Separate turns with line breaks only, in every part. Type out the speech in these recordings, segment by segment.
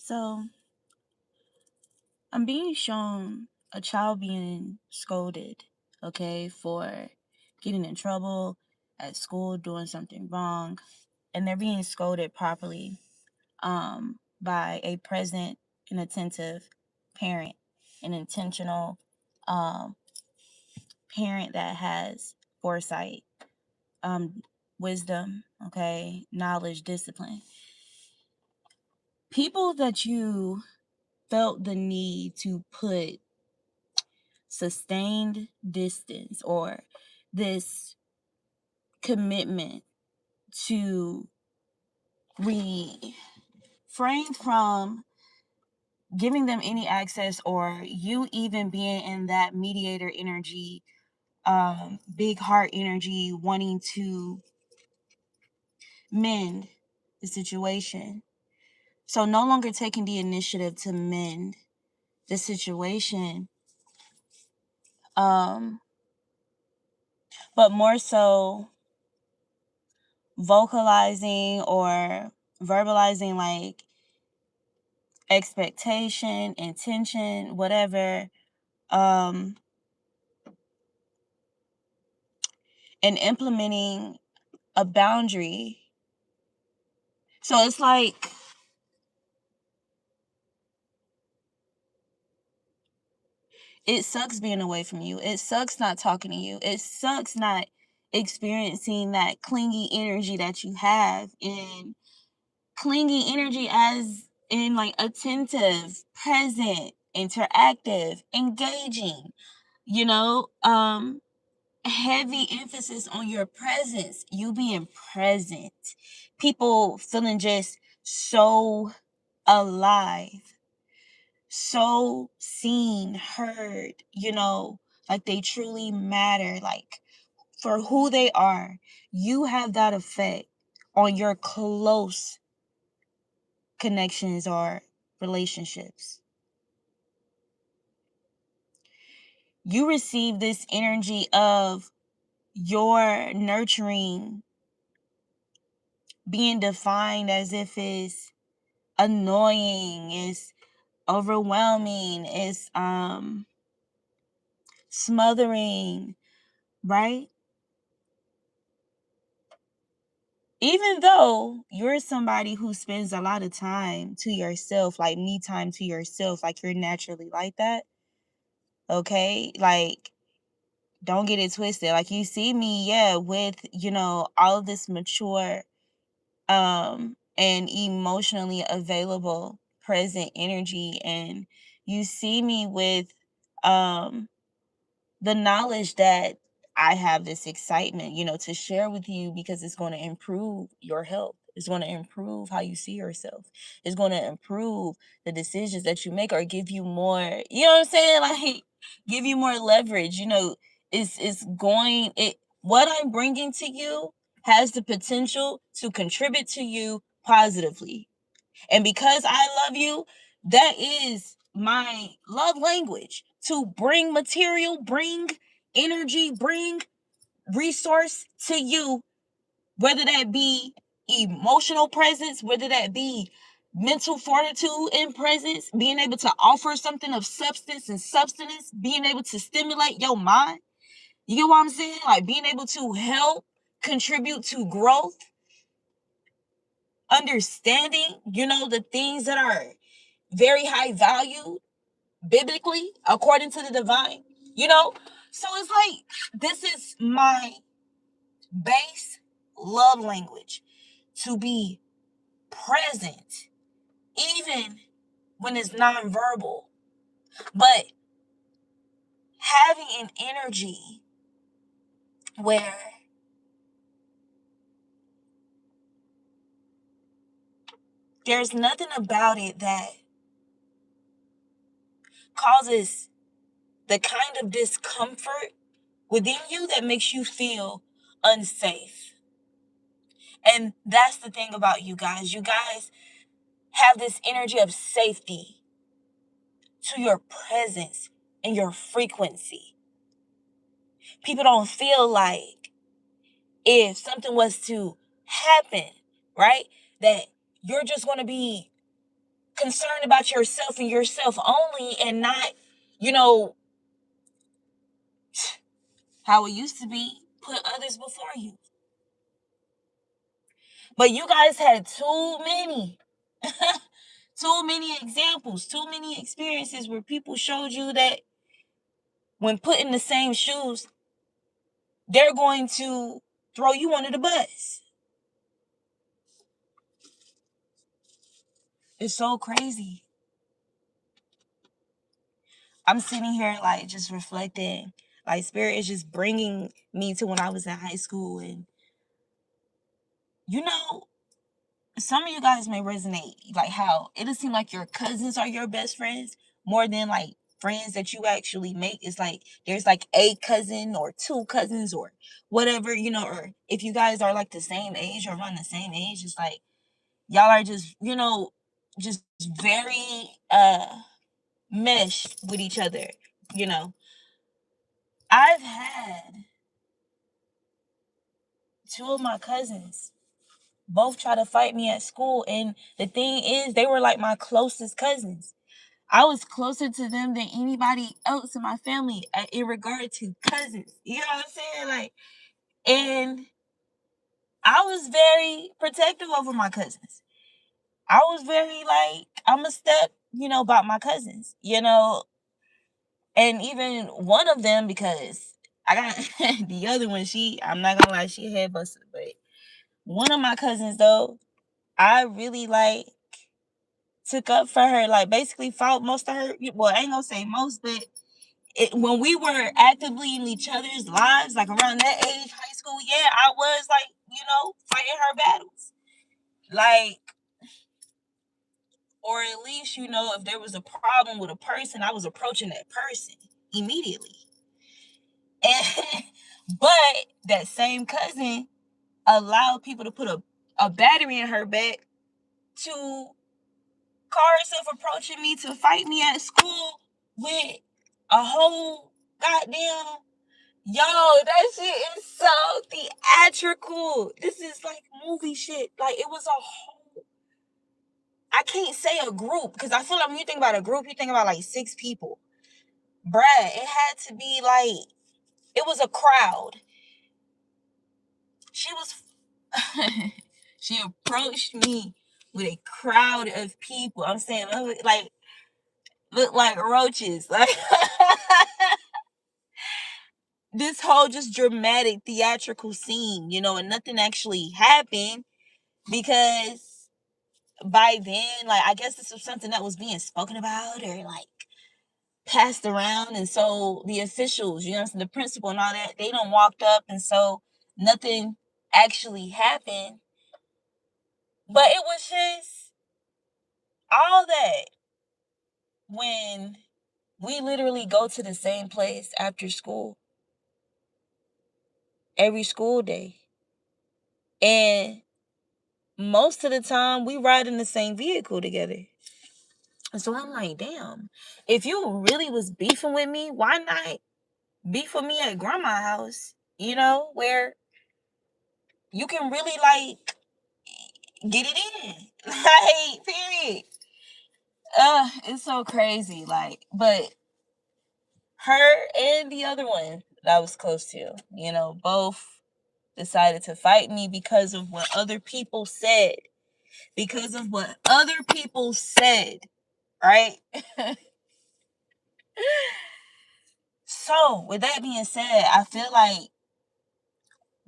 So I'm being shown a child being scolded, okay, for getting in trouble at school, doing something wrong, and they're being scolded properly by a present and attentive parent, an intentional um, parent that has foresight, wisdom, okay, knowledge, discipline. People that you felt the need to put sustained distance or this commitment to refrain from giving them any access, or you even being in that mediator energy, big heart energy, wanting to mend the situation. So no longer taking the initiative to mend the situation, but more so vocalizing or verbalizing like expectation, intention, whatever, and implementing a boundary. So it's like it sucks being away from you. It sucks not talking to you. It sucks not experiencing that clingy energy that you have, and clingy energy as in like attentive, present, interactive, engaging, you know, heavy emphasis on your presence, you being present, people feeling just so alive, so seen, heard, like they truly matter, like for who they are. You have that effect on your close connections or relationships. You receive this energy of your nurturing being defined as if it's annoying, it's overwhelming, it's smothering, right? Even though you're somebody who spends a lot of time to yourself, like me time to yourself, like you're naturally like that, okay? Like, don't get it twisted. Like, you see me, yeah, with, all of this mature and emotionally available present energy, and you see me with um the knowledge that I have this excitement, to share with you, because it's going to improve your health. It's going to improve how you see yourself. It's going to improve the decisions that you make, or give you more, you know what I'm saying? Like, give you more leverage. What I'm bringing to you has the potential to contribute to you positively. And because I love you, that is my love language, to bring material, bring energy, bring resource to you, whether that be emotional presence, whether that be mental fortitude and presence, being able to offer something of substance and substance, being able to stimulate your mind. You get what I'm saying? Like, being able to help contribute to growth, understanding, the things that are very high value biblically, according to the divine. So it's like, this is my base love language, to be present, even when it's nonverbal, but having an energy where there's nothing about it that causes the kind of discomfort within you that makes you feel unsafe. And that's the thing about you guys. You guys have this energy of safety to your presence and your frequency. People don't feel like, if something was to happen, right, that you're just going to be concerned about yourself and yourself only, and not, you know, how it used to be, put others before you. But you guys had too many, too many examples, too many experiences where people showed you that when put in the same shoes, they're going to throw you under the bus. It's so crazy. I'm sitting here like just reflecting. Like spirit is just bringing me to when I was in high school, and you know, some of you guys may resonate, like how it'll seem like your cousins are your best friends more than like friends that you actually make. It's like there's like a cousin or two cousins or whatever, you know, or if you guys are like the same age or around the same age, it's like y'all are just, you know, just very meshed with each other, you know. I've had two of my cousins both try to fight me at school, and the thing is they were like my closest cousins. I was closer to them than anybody else in my family in regard to cousins. You know what I'm saying? Like, and I was very protective over my cousins. I was very like, I'm a step, you know, about my cousins, you know, and even one of them, because I got the other one, I'm not gonna lie, she a head buster, but one of my cousins though, I really like took up for her, like basically fought most of her, well, I ain't gonna say most, but when we were actively in each other's lives, like around that age, high school, yeah, I was like, you know, fighting her battles. Like, or at least, you know, if there was a problem with a person, I was approaching that person immediately. And but that same cousin allowed people to put a battery in her back to call herself approaching me to fight me at school with a whole goddamn. Yo, that shit is so theatrical. This is like movie shit. Like, it was a whole, I can't say a group, because I feel like when you think about a group, you think about like 6 people. Bruh, it had to be like, it was a crowd. She was, she approached me with a crowd of people. I'm saying, like, look like roaches. Like, this whole just dramatic theatrical scene, you know, and nothing actually happened because by then, like, I guess this was something that was being spoken about or like passed around. And so the officials, you know, the principal and all that, they don't walked up. And so nothing actually happened. But it was just all that when we literally go to the same place after school every school day. And most of the time we ride in the same vehicle together. And so I'm like, damn, if you really was beefing with me, why not beef with me at grandma's house? You know, where you can really like get it in. Like, period. It's so crazy. Like, but her and the other one that I was close to, you know, both decided to fight me because of what other people said. Because of what other people said, right? So, with that being said, I feel like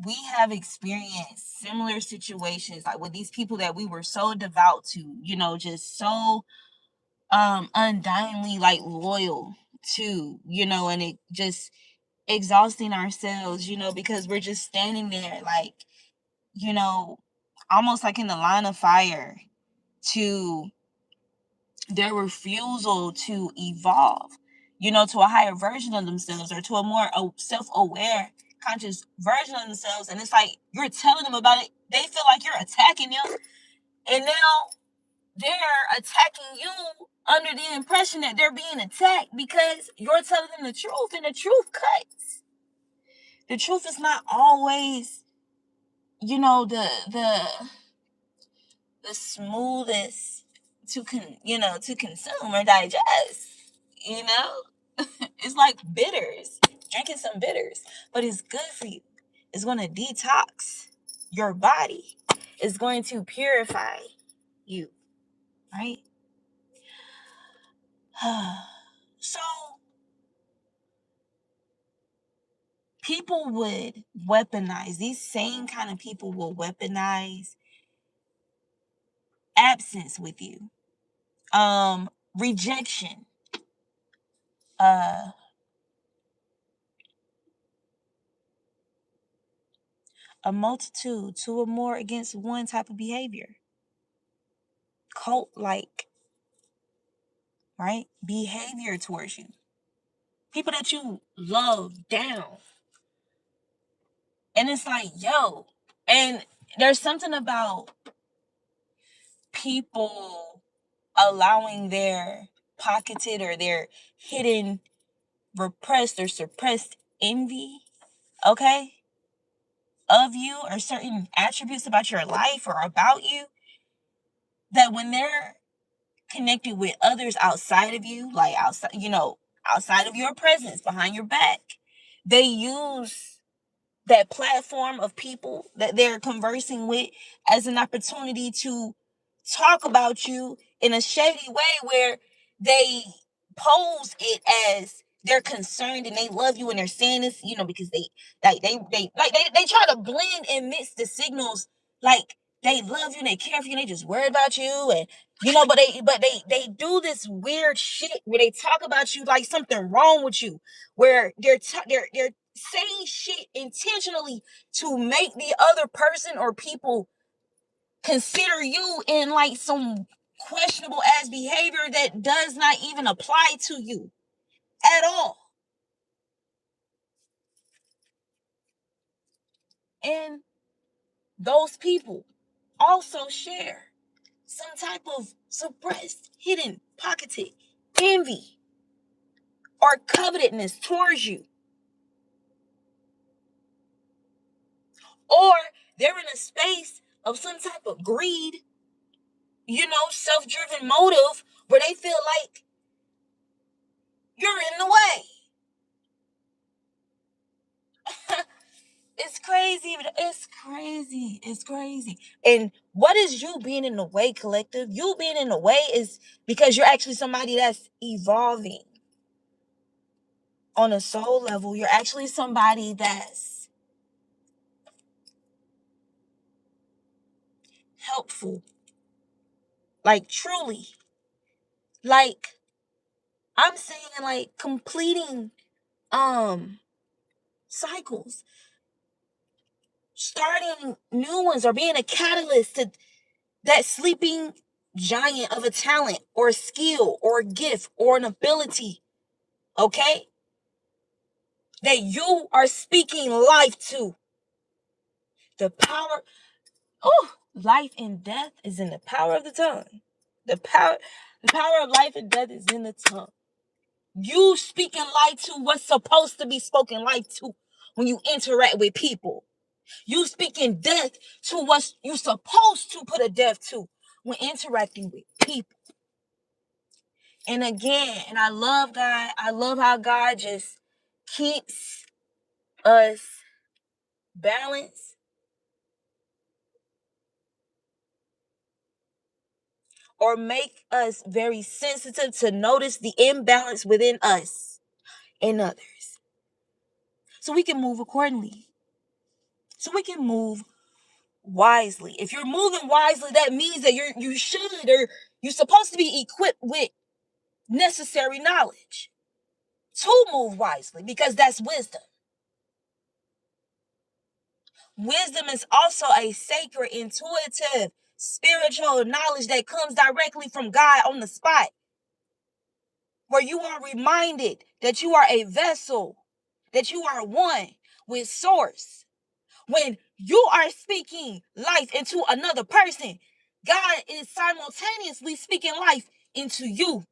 we have experienced similar situations, like with these people that we were so devout to, you know, just so undyingly like loyal to, you know, and it just exhausting ourselves, you know, because we're just standing there like, you know, almost like in the line of fire to their refusal to evolve, you know, to a higher version of themselves or to a more self-aware, conscious version of themselves. And it's like you're telling them about it. They feel like you're attacking them. And now they're attacking you under the impression that they're being attacked because you're telling them the truth. And the truth cuts. The truth is not always, you know, the smoothest, to consume or digest. You know, it's like bitters, drinking some bitters, but it's good for you. It's going to detox your body. It's going to purify you, right? So people would weaponize, these same kind of people will weaponize absence with you, rejection, uh a multitude, two or more against one type of behavior, cult like, right, behavior towards you, people that you love down. And it's like, yo, and there's something about people allowing their pocketed or their hidden, repressed or suppressed envy, okay, of you or certain attributes about your life or about you, that when they're connected with others outside of you, like outside, outside of your presence, behind your back, they use that platform of people that they're conversing with as an opportunity to talk about you in a shady way, where they pose it as they're concerned and they love you, and they're saying this, because they try to blend and mix the signals, like they love you and they care for you and they just worry about you, and but they do this weird shit where they talk about you like something wrong with you, where they're saying shit intentionally to make the other person or people consider you in like some questionable ass behavior that does not even apply to you at all. And those people also share some type of suppressed, hidden, pocketed envy or covetousness towards you. Or they're in a space of some type of greed, self-driven motive, where they feel like you're in the way. It's crazy. It's crazy. It's crazy. And what is you being in the way, collective? You being in the way is because you're actually somebody that's evolving on a soul level. You're actually somebody that's helpful. Like, truly. Like, I'm saying, like, completing cycles, starting new ones, or being a catalyst to that sleeping giant of a talent or a skill or a gift or an ability, okay, that you are speaking life to. The power, life and death is in the power of the tongue. The power of life and death is in the tongue. You speaking life to what's supposed to be spoken life to when you interact with people. You speaking death to what you supposed to put a death to when interacting with people. And again, and I love God. I love how God just keeps us balanced, or make us very sensitive to notice the imbalance within us and others, so we can move accordingly. So we can move wisely. If you're moving wisely, that means that you should, or you're supposed to be equipped with necessary knowledge to move wisely, because that's wisdom. Wisdom is also a sacred, intuitive, spiritual knowledge that comes directly from God on the spot, where you are reminded that you are a vessel, that you are one with source. When you are speaking life into another person, God is simultaneously speaking life into you.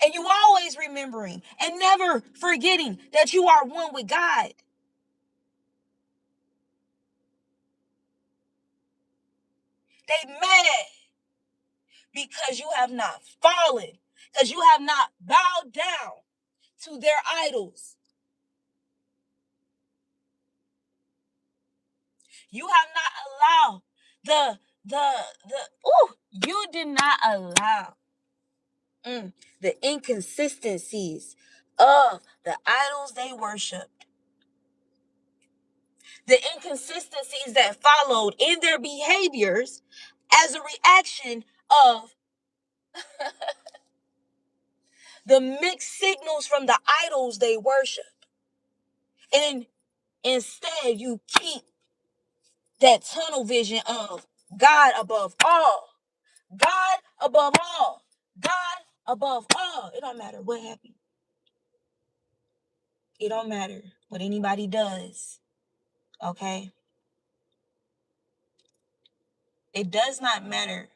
And you always remembering and never forgetting that you are one with God. They mad because you have not fallen, because you have not bowed down to their idols. You have not allowed you did not allow the inconsistencies of the idols they worshiped. The inconsistencies that followed in their behaviors as a reaction of the mixed signals from the idols they worship. And instead, you keep that tunnel vision of God above all. God above all. God above all. It don't matter what happened. It don't matter what anybody does. Okay? It does not matter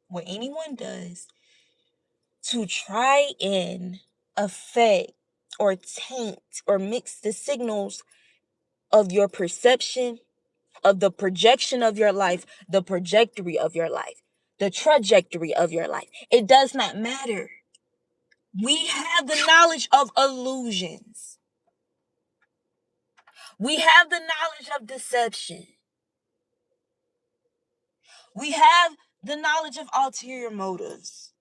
what anyone does to try and affect or taint or mix the signals of your perception, of the projection of your life, the trajectory of your life, the trajectory of your life. It does not matter. We have the knowledge of illusions. We have the knowledge of deception. We have the knowledge of ulterior motives.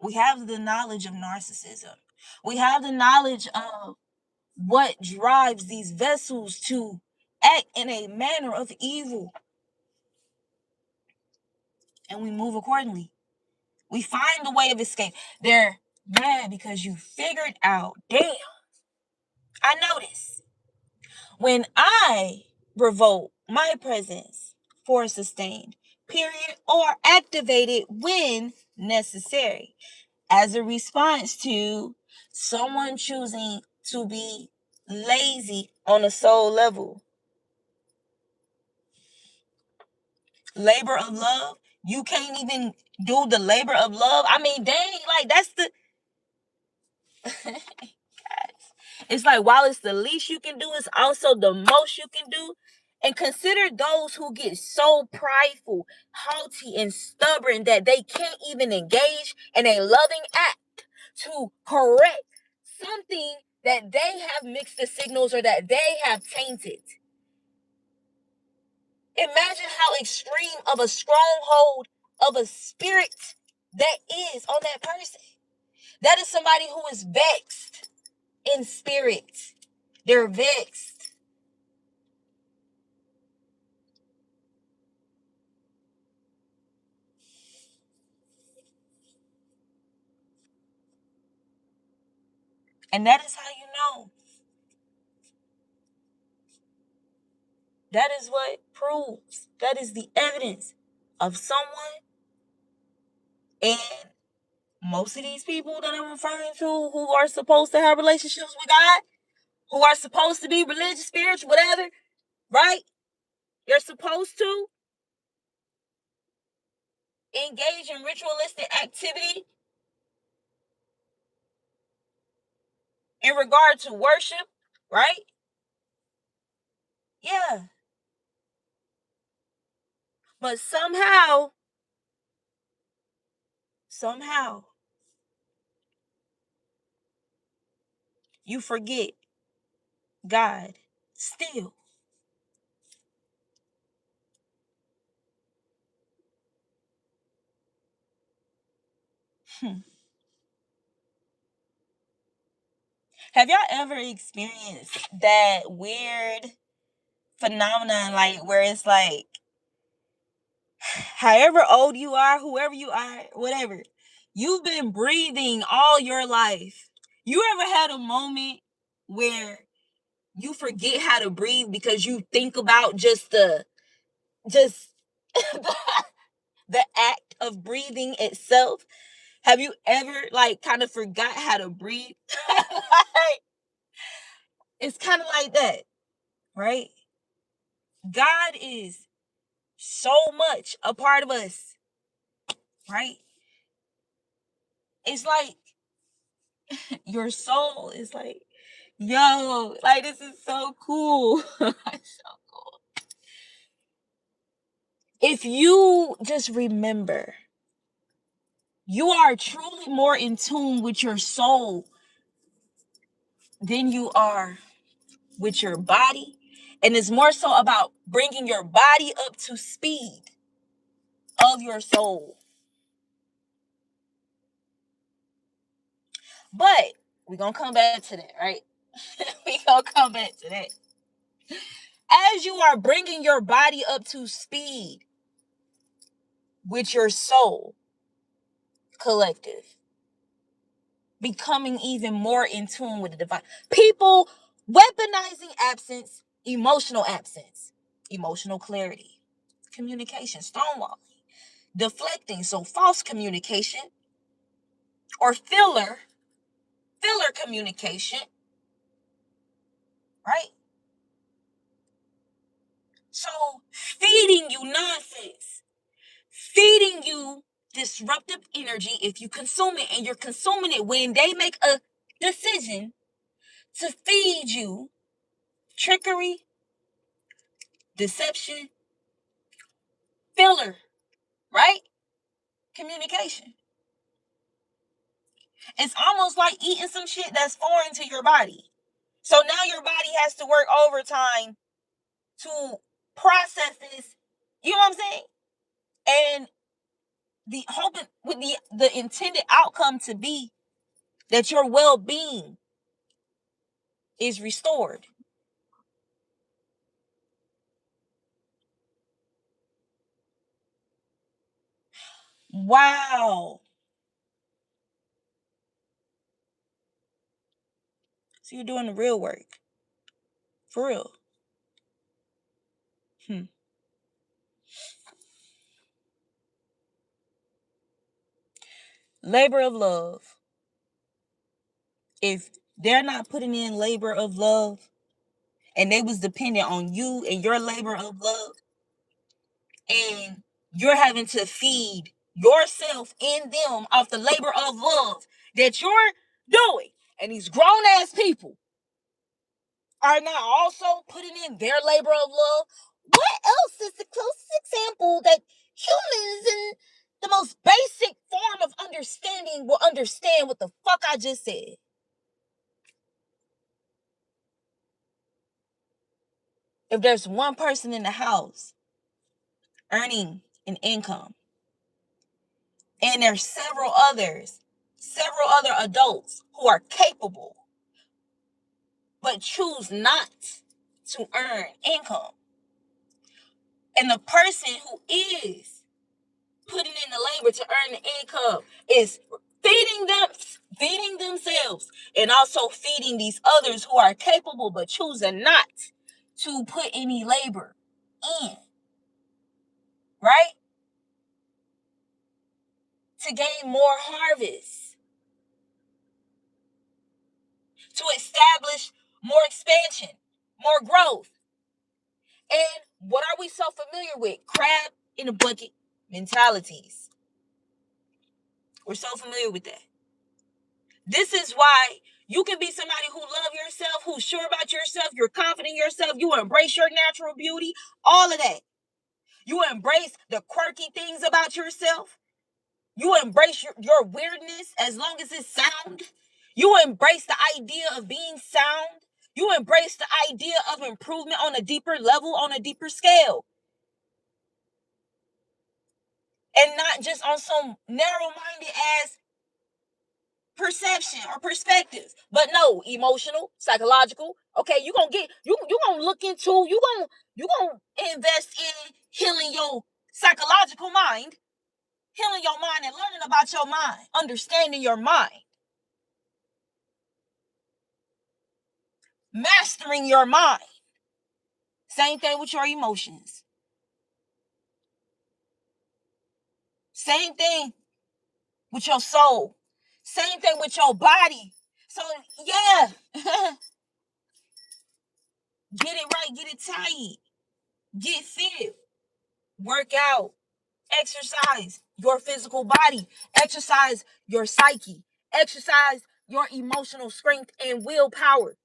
We have the knowledge of narcissism. We have the knowledge of what drives these vessels to act in a manner of evil. And we move accordingly. We find a way of escape. They're mad because you figured out, damn, I noticed. When I revoke my presence for sustained, period, or activated when necessary, as a response to someone choosing to be lazy on a soul level. Labor of love, you can't even do the labor of love. I mean, dang, like that's the it's like while it's the least you can do, it's also the most you can do. And consider those who get so prideful, haughty, and stubborn that they can't even engage in a loving act to correct something that they have mixed the signals or that they have tainted. Imagine how extreme of a stronghold of a spirit that is on that person. That is somebody who is vexed in spirit. They're vexed. And that is how you know. That is what proves. That is the evidence of someone. And most of these people that I'm referring to who are supposed to have relationships with God, who are supposed to be religious, spiritual, whatever, right? You're supposed to engage in ritualistic activity in regard to worship, right? Yeah. But somehow, you forget God still. Have y'all ever experienced that weird phenomenon, like where it's like, however old you are, whoever you are, whatever, you've been breathing all your life. You ever had a moment where you forget how to breathe because you think about just just the act of breathing itself? Have you ever like kind of forgot how to breathe? It's kind of like that, right? God is so much a part of us, right? It's like your soul is like, yo, like this is so cool. It's so cool. If you just remember, you are truly more in tune with your soul than you are with your body. And it's more so about bringing your body up to speed of your soul. But we're going to come back to that, right? We're going to come back to that. As you are bringing your body up to speed with your soul collective, becoming even more in tune with the divine. People weaponizing absence, emotional clarity, communication, stonewalling, deflecting, so false communication or filler communication, right? So feeding you nonsense, feeding you disruptive energy if you consume it, and you're consuming it when they make a decision to feed you trickery, deception, filler, right? Communication. It's almost like eating some shit that's foreign to your body. So now your body has to work overtime to process this. You know what I'm saying? And the hoping with the intended outcome to be that your well-being is restored. Wow. So you're doing the real work. For real. Labor of love. If they're not putting in labor of love and they was dependent on you and your labor of love, and you're having to feed yourself and them off the labor of love that you're doing, and these grown-ass people are not also putting in their labor of love, what else is the closest example that humans in the most basic form of understanding will understand what the fuck I just said? If there's one person in the house earning an income, and there's several other adults who are capable but choose not to earn income, and the person who is putting in the labor to earn the income is feeding themselves and also feeding these others who are capable but choosing not to put any labor in, right? To gain more harvest, to establish more expansion, more growth. And what are we so familiar with? Crab in a bucket mentalities. We're so familiar with that. This is why you can be somebody who love yourself, who's sure about yourself, you're confident in yourself, you embrace your natural beauty, all of that. You embrace the quirky things about yourself. You embrace your weirdness as long as it's sound. You embrace the idea of being sound. You embrace the idea of improvement on a deeper level, on a deeper scale. And not just on some narrow-minded ass perception or perspective, but no, emotional, psychological. Okay, you gonna look into, you gonna invest in healing your psychological mind, healing your mind and learning about your mind, understanding your mind, mastering your mind. Same thing with your emotions. Same thing with your soul. Same thing with your body. So yeah, get it right, get it tight, get fit, work out, exercise your physical body, exercise your psyche, exercise your emotional strength and willpower,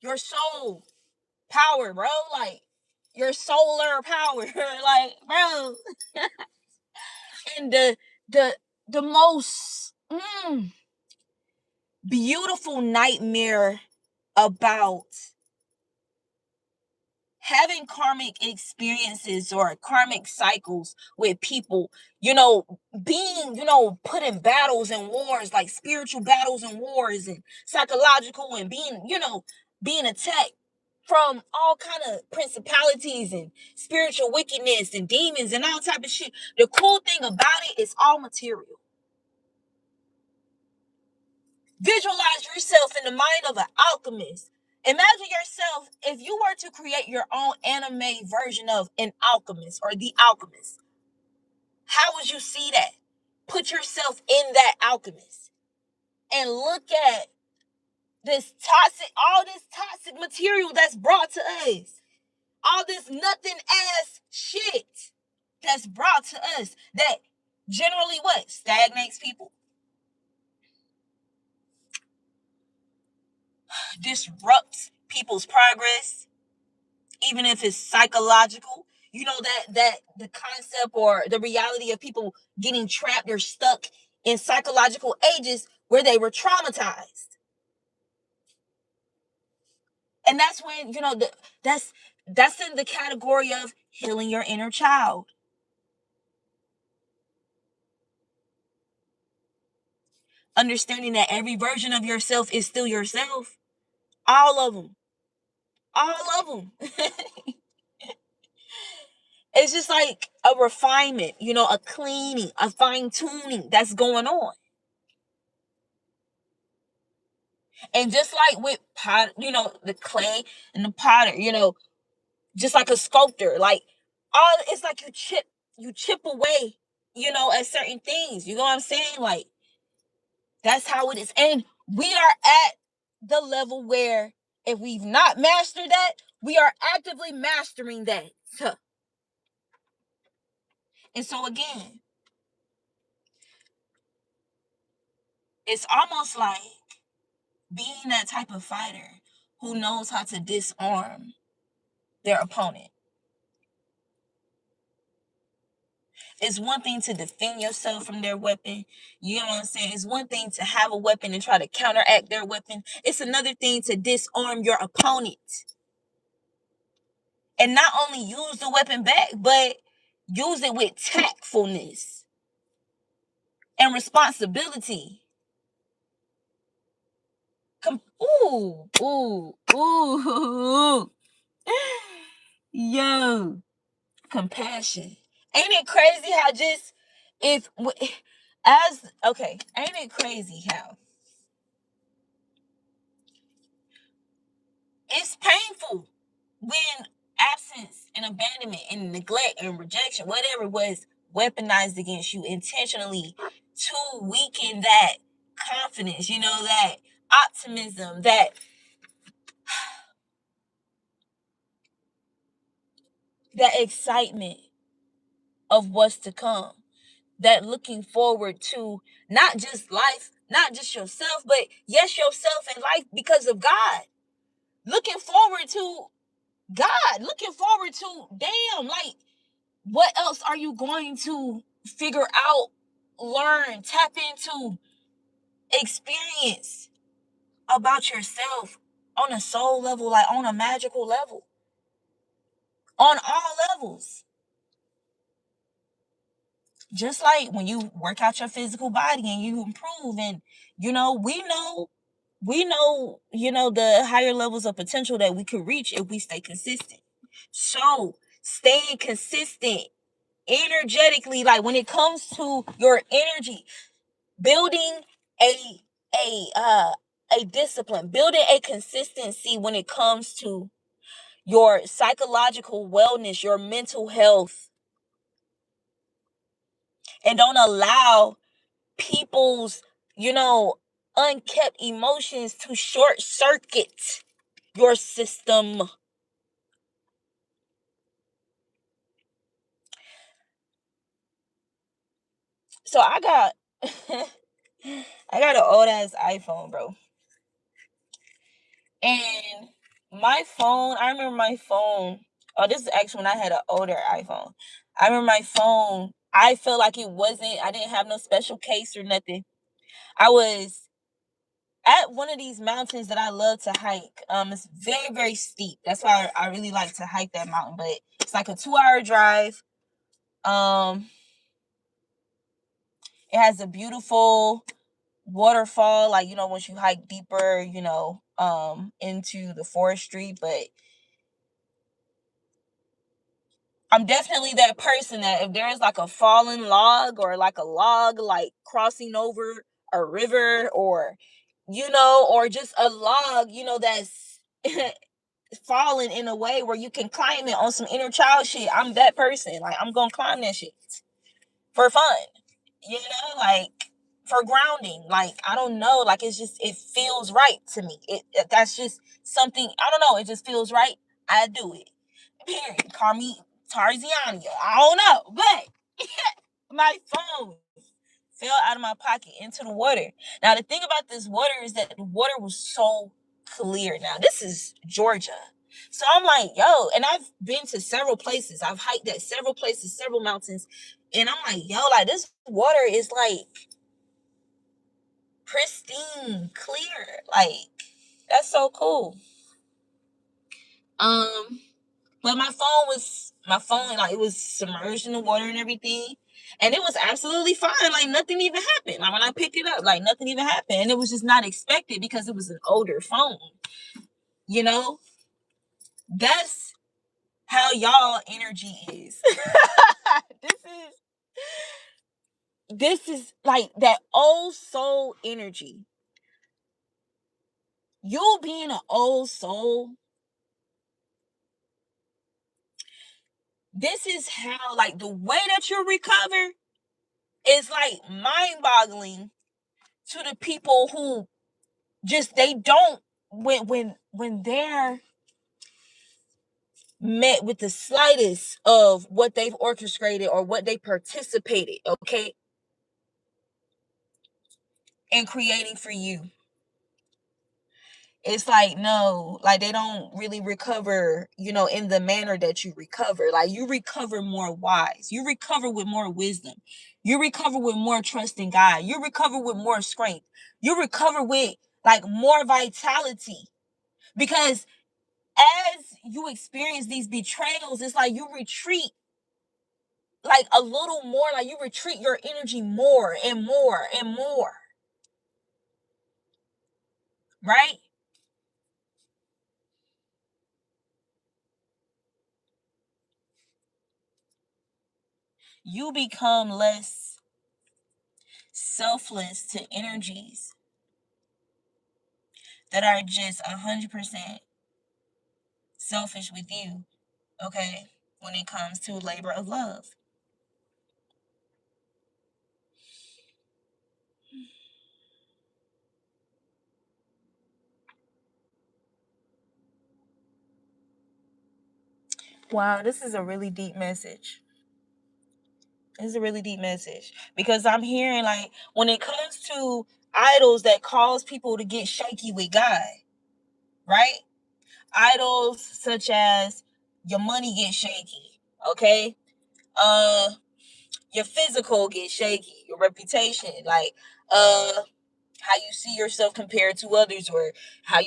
your soul power, bro. Like, your solar power. Like, bro. And the most beautiful nightmare about having karmic experiences or karmic cycles with people, being, put in battles and wars, like spiritual battles and wars and psychological, and being attacked from all kind of principalities and spiritual wickedness and demons and all type of shit. The cool thing about it is all material. Visualize yourself in the mind of an alchemist. Imagine yourself if you were to create your own anime version of an alchemist or the alchemist. How would you see that? Put yourself in that alchemist and look at all this toxic material that's brought to us. All this nothing ass shit that's brought to us that generally what? Stagnates people. Disrupts people's progress, even if it's psychological. That the concept or the reality of people getting trapped or stuck in psychological ages where they were traumatized. And that's when, that's in the category of healing your inner child. Understanding that every version of yourself is still yourself. All of them. All of them. It's just like a refinement, a cleaning, a fine tuning that's going on. And just like with pot, the clay and the potter, just like a sculptor, like it's like you chip away, at certain things. You know what I'm saying? Like, that's how it is. And we are at the level where if we've not mastered that, we are actively mastering that. And so again, it's almost like being that type of fighter who knows how to disarm their opponent. It's one thing to defend yourself from their weapon. You know what I'm saying? It's one thing to have a weapon and try to counteract their weapon. It's another thing to disarm your opponent. And not only use the weapon back, but use it with tactfulness and responsibility. Ooh. Yo, compassion. Ain't it crazy how ain't it crazy how it's painful when absence and abandonment and neglect and rejection, whatever was weaponized against you intentionally to weaken that confidence, that optimism, that excitement of what's to come, that looking forward to not just life, not just yourself, but yes, yourself and life because of God. Looking forward to God, looking forward to, damn, like, what else are you going to figure out, learn, tap into, experience about yourself on a soul level, like on a magical level, on all levels? Just like when you work out your physical body and you improve, and we know the higher levels of potential that we could reach if we stay consistent. So staying consistent energetically, like when it comes to your energy, building a a discipline, building a consistency when it comes to your psychological wellness, your mental health, and don't allow people's, unkept emotions to short circuit your system. So I got I got an old ass iPhone, bro. And my phone, I remember my phone, Oh, this is actually when I had an older iPhone. I remember my phone, I felt like I didn't have no special case or nothing. I was at one of these mountains that I love to hike. It's very, very steep. That's why I really like to hike that mountain, but it's like a 2-hour drive. It has a beautiful waterfall, like, once you hike deeper, into the forestry. But I'm definitely that person that if there is like a fallen log, or like a log like crossing over a river, or just a log, that's fallen in a way where you can climb it on some inner child shit, I'm that person. Like, I'm gonna climb that shit for fun, like for grounding. Like, I don't know, like, it feels right to me. That's just something, I don't know, it just feels right. I do it. Period. Call me Tarziania. I don't know. But my phone fell out of my pocket into the water. Now, the thing about this water is that the water was so clear. Now, this is Georgia. So I'm like, yo, and I've been to several places. I've hiked at several places, several mountains. And I'm like, yo, like, this water is like pristine, clear. Like, that's so cool. But my phone, like, it was submerged in the water and everything. And it was absolutely fine. Like, nothing even happened. Like, when I picked it up, like, nothing even happened. And it was just not expected because it was an older phone. You know? That's how y'all energy is. This is like that old soul energy. You being an old soul, this is how, like, the way that you recover is like mind-boggling to the people who just, they don't, when they're met with the slightest of what they've orchestrated or what they participated, okay, in creating for you. It's like, no, like, they don't really recover, in the manner that you recover. Like, you recover more wise. You recover with more wisdom. You recover with more trust in God. You recover with more strength. You recover with, like, more vitality. Because as you experience these betrayals, it's like you retreat, like, a little more, like, you retreat your energy more and more and more. Right? You become less selfless to energies that are just 100% selfish with you, okay, when it comes to labor of love. Wow, this is a really deep message. This is a really deep message because I'm hearing, like, when it comes to idols that cause people to get shaky with God, right? Idols such as your money gets shaky, okay? Uh, your physical gets shaky, your reputation, like, how you see yourself compared to others, or how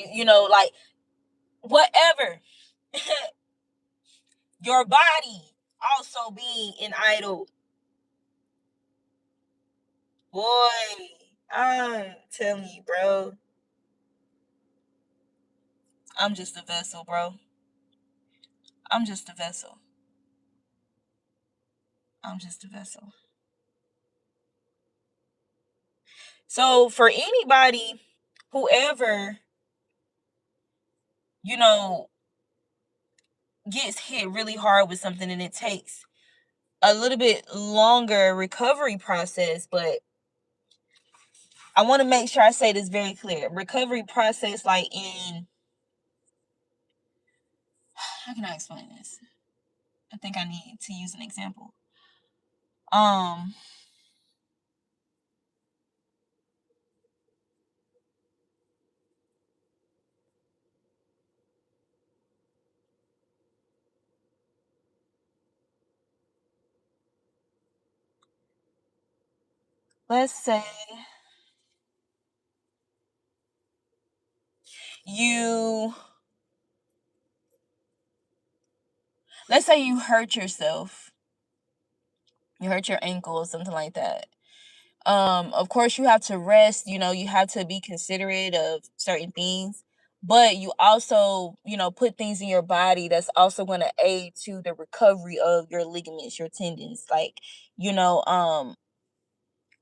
like, whatever. Your body also being an idol. Boy, I'm telling you, bro. I'm just a vessel, bro. I'm just a vessel. I'm just a vessel. So for anybody, whoever, you know, gets hit really hard with something and it takes a little bit longer recovery process, but I want to make sure I say this very clear. Recovery process, like, in, how can I explain this? I think I need to use an example. Um, let's say you hurt yourself. You hurt your ankle or something like that. Of course you have to rest, you have to be considerate of certain things, but you also, put things in your body that's also going to aid to the recovery of your ligaments, your tendons, like, you know, um,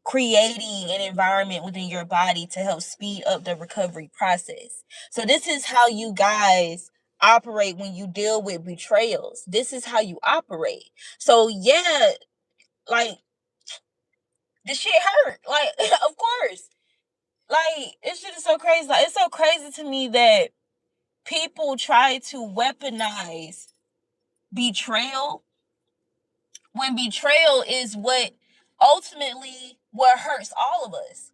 creating an environment within your body to help speed up the recovery process. So this is how you guys operate when you deal with betrayals. This is how you operate. So yeah, like, this shit hurt. Like, of course. Like, this shit is so crazy. Like, it's so crazy to me that people try to weaponize betrayal when betrayal is what hurts all of us.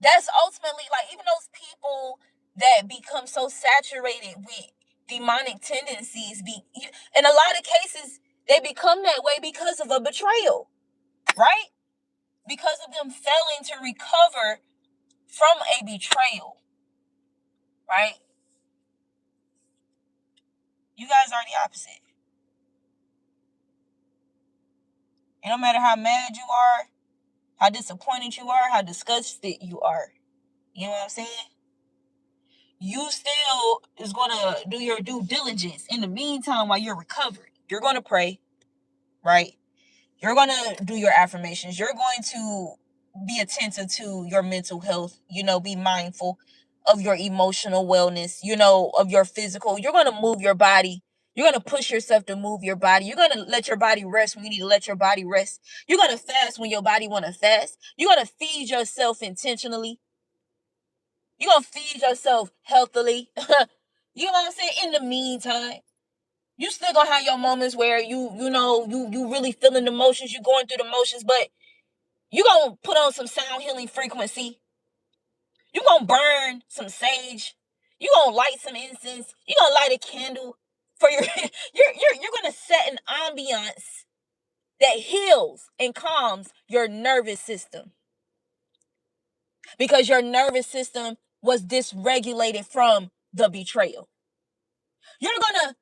That's ultimately, like, even those people that become so saturated with demonic tendencies, in a lot of cases, they become that way because of a betrayal, right? Because of them failing to recover from a betrayal, right? You guys are the opposite. It don't matter how mad you are, how disappointed you are, how disgusted you are. You know what I'm saying? You still is gonna do your due diligence in the meantime while you're recovering. You're gonna pray, right? You're going to do your affirmations. You're going to be attentive to your mental health, be mindful of your emotional wellness, of your physical. You're going to move your body. You're going to push yourself to move your body. You're going to let your body rest when you need to let your body rest. You're going to fast when your body want to fast. You're going to feed yourself intentionally. You're going to feed yourself healthily. You know what I'm saying? In the meantime, you still gonna have your moments where you really feeling the motions, you going through the motions, but you gonna put on some sound healing frequency. You gonna burn some sage. You gonna light some incense. You gonna light a candle for your you're gonna set an ambiance that heals and calms your nervous system. Because your nervous system was dysregulated from the betrayal. You're gonna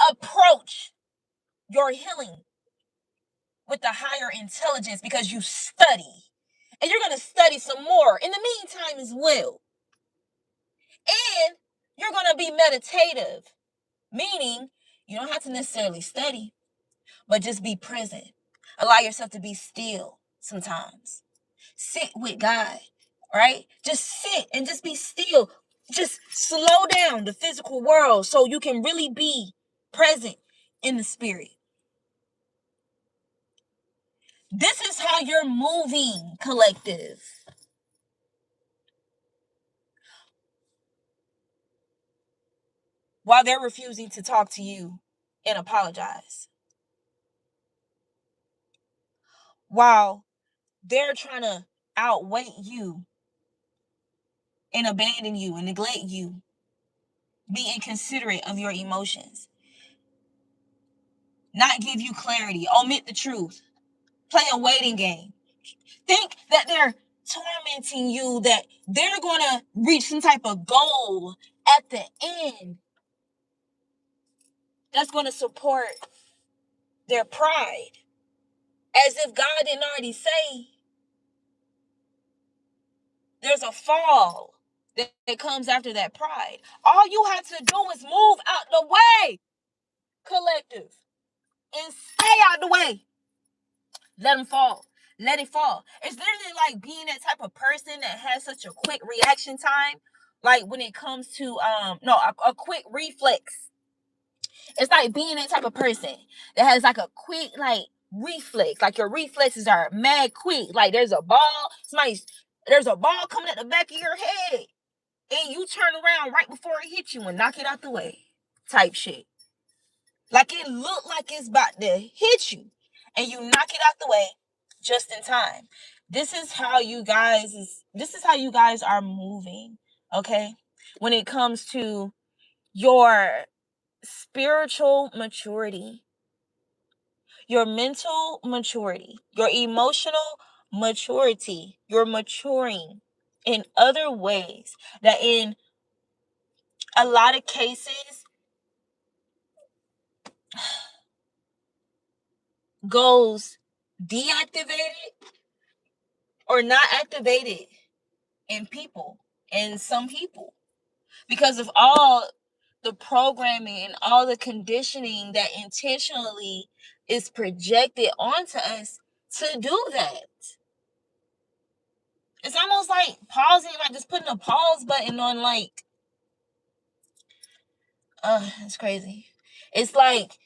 approach your healing with the higher intelligence because you study. And you're going to study some more in the meantime as well. And you're going to be meditative, meaning you don't have to necessarily study, but just be present. Allow yourself to be still sometimes. Sit with God, right? Just sit and just be still. Just slow down the physical world so you can really be present in the spirit. This is how you're moving, collective. While they're refusing to talk to you and apologize. While they're trying to outweigh you and abandon you and neglect you, be inconsiderate of your emotions, not give you clarity, omit the truth, play a waiting game. Think that they're tormenting you, that they're going to reach some type of goal at the end that's going to support their pride. As if God didn't already say there's a fall that comes after that pride. All you have to do is move out the way, collective, and stay out the way. Let them fall. Let it fall. It's literally like being that type of person that has such a quick reaction time. Like when it comes to a quick reflex. It's like being that type of person that has like a quick reflex. Like your reflexes are mad quick. Like there's a ball coming at the back of your head. And you turn around right before it hits you and knock it out the way. Type shit. Like it looked like it's about to hit you. And you knock it out the way just in time. This is how you guys are moving. Okay? When it comes to your spiritual maturity, your mental maturity, your emotional maturity. You're maturing in other ways that in a lot of cases goes deactivated or not activated in people, in some people, because of all the programming and all the conditioning that intentionally is projected onto us to do that. It's almost like pausing, like just putting a pause button on, like, it's crazy. It's like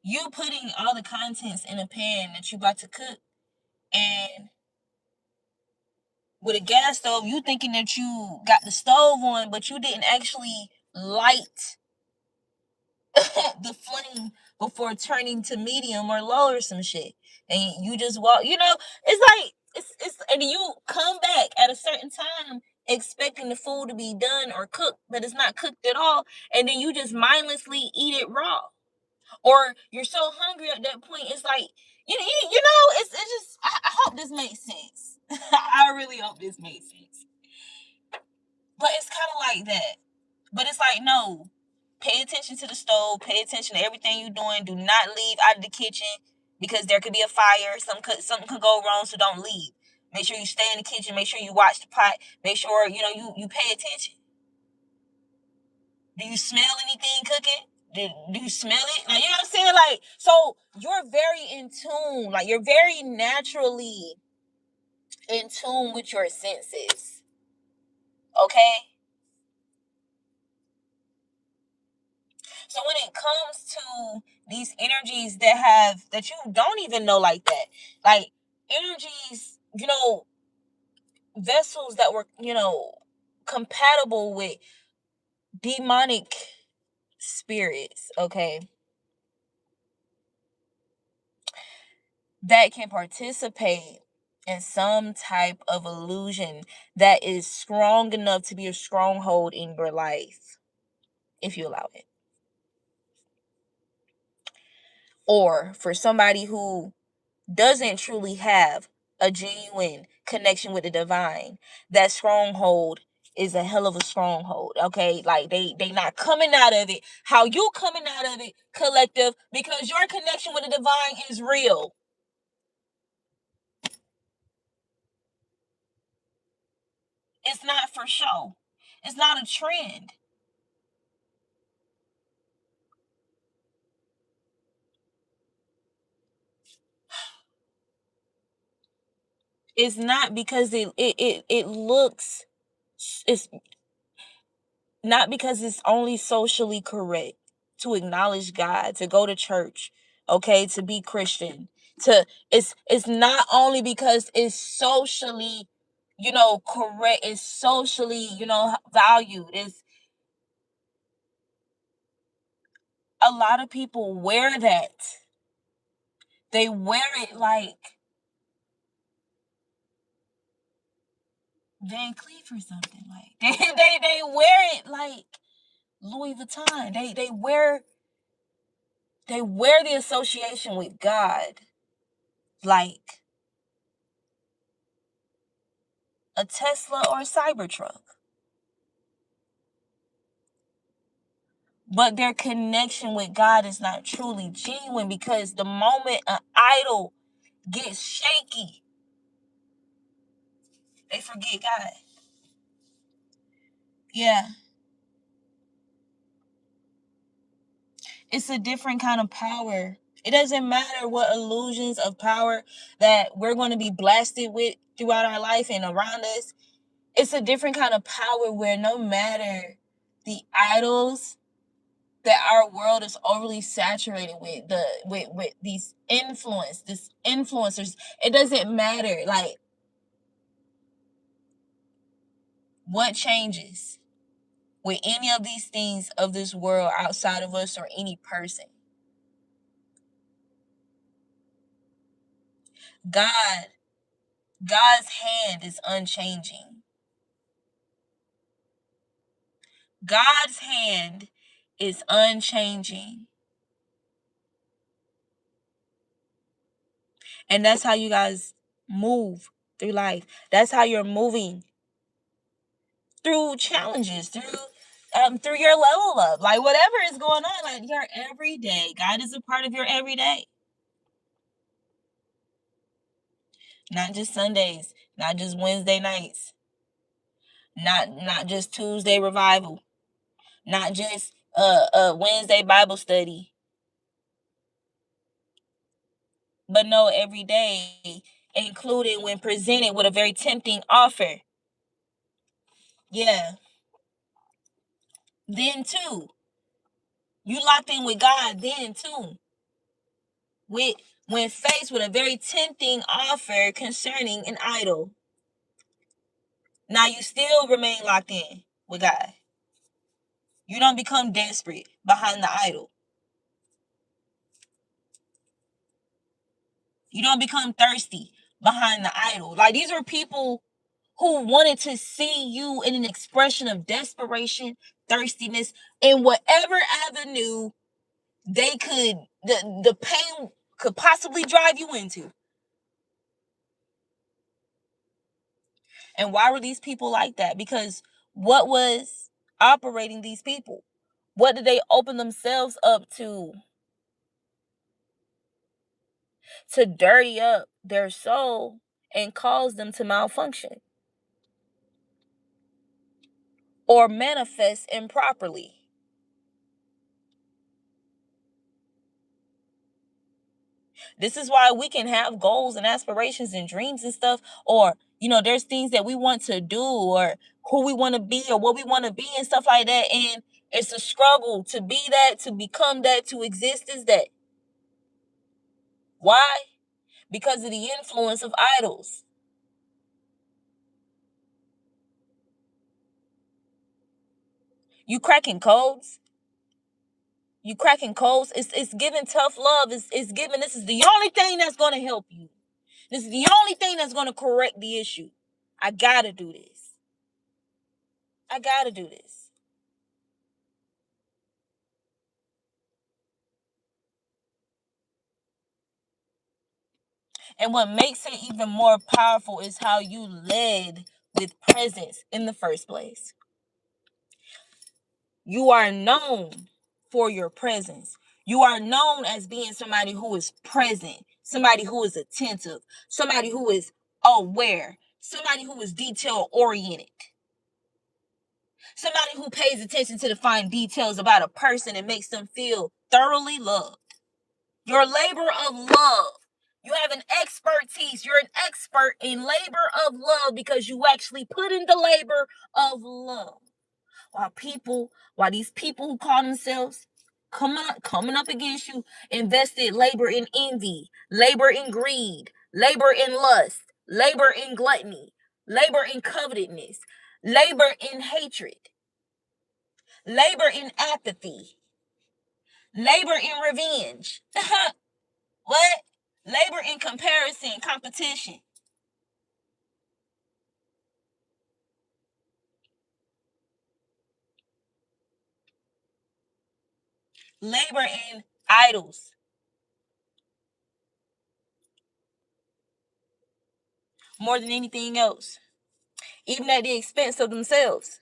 you putting all the contents in a pan that you about to cook, and with a gas stove, you thinking that you got the stove on, but you didn't actually light the flame before turning to medium or low or some shit. And you just walk, it's like, and you come back at a certain time expecting the food to be done or cooked, but it's not cooked at all. And then you just mindlessly eat it raw. Or you're so hungry at that point, it's like, it's just, I hope this makes sense. I really hope this makes sense. But it's kind of like that. But it's like, no, pay attention to the stove, pay attention to everything you're doing. Do not leave out of the kitchen because there could be a fire. Something could go wrong, so don't leave. Make sure you stay in the kitchen. Make sure you watch the pot. Make sure, you pay attention. Do you smell anything cooking? Do you smell it? Like, you know what I'm saying? Like, so you're very in tune. Like, you're very naturally in tune with your senses. Okay? So when it comes to these energies that you don't even know like that, like energies, vessels that were, compatible with demonic spirits, okay, that can participate in some type of illusion that is strong enough to be a stronghold in your life, if you allow it. Or for somebody who doesn't truly have a genuine connection with the divine, that stronghold is a hell of a stronghold. Okay, like they not coming out of it how you coming out of it, collective, because your connection with the divine is real. It's not for show. It's not a trend. It's not because it looks, it's not because it's only socially correct to acknowledge God, to go to church, okay, to be Christian. It's not only because it's socially, correct, it's socially, valued. It's a lot of people wear that. They wear it like Van Cleef or something. Like they wear it like Louis Vuitton. They wear the association with God like a Tesla or a Cybertruck. But their connection with God is not truly genuine, because the moment an idol gets shaky, they forget God. Yeah. It's a different kind of power. It doesn't matter what illusions of power that we're going to be blasted with throughout our life and around us. It's a different kind of power where no matter the idols that our world is overly saturated with, with these influencers, it doesn't matter. Like, what changes with any of these things of this world outside of us or any person? God, God's hand is unchanging. God's hand is unchanging. And that's how you guys move through life. That's how you're moving through challenges, through your level up. Like whatever is going on, like your everyday. God is a part of your everyday. Not just Sundays, not just Wednesday nights, not just Tuesday revival, not just Wednesday Bible study, but no, every day, including when presented with a very tempting offer. Yeah. Then too, you locked in with God. Then too, with when faced with a very tempting offer concerning an idol, now you still remain locked in with God. You don't become desperate behind the idol. You don't become thirsty behind the idol. Like these are people who wanted to see you in an expression of desperation, thirstiness, in whatever avenue they could, the pain could possibly drive you into. And why were these people like that? Because what was operating these people? What did they open themselves up to dirty up their soul and cause them to malfunction or manifest improperly? This is why we can have goals and aspirations and dreams and stuff, or there's things that we want to do, or who we want to be, or what we want to be, and stuff like that. And it's a struggle to be that, to become that, to exist as that. Why? Because of the influence of idols. You cracking codes. You cracking codes. It's giving tough love. It's giving, this is the only thing that's going to help you. This is the only thing that's going to correct the issue. I got to do this. I got to do this. And what makes it even more powerful is how you led with presence in the first place. You are known for your presence. You are known as being somebody who is present, somebody who is attentive, somebody who is aware, somebody who is detail oriented, somebody who pays attention to the fine details about a person and makes them feel thoroughly loved. Your labor of love. You have an expertise. You're an expert in labor of love because you actually put in the labor of love. While these people who call themselves coming up against you, invested labor in envy, labor in greed, labor in lust, labor in gluttony, labor in covetousness, labor in hatred, labor in apathy, labor in revenge. What? Labor in comparison, competition. Labor in idols. More than anything else. Even at the expense of themselves.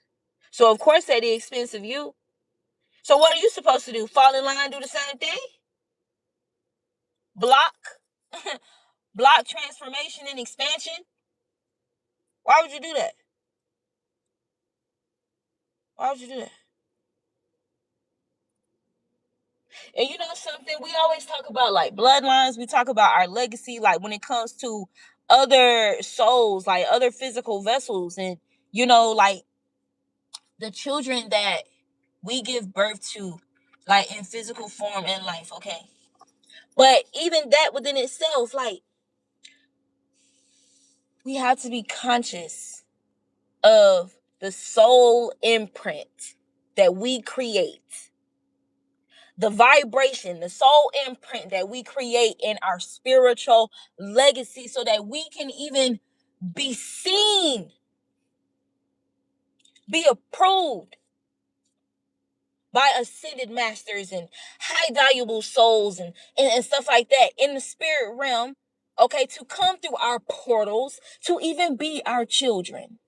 So of course at the expense of you. So what are you supposed to do? Fall in line, do the same thing? Block? Block transformation and expansion? Why would you do that? Why would you do that? And you know something? We always talk about like bloodlines. We talk about our legacy, like when it comes to other souls, like other physical vessels, and like the children that we give birth to, like in physical form in life, okay? But even that within itself, like, we have to be conscious of the soul imprint that we create, the vibration, the soul imprint that we create in our spiritual legacy, so that we can even be seen, be approved by ascended masters and high valuable souls and stuff like that in the spirit realm, okay, to come through our portals, to even be our children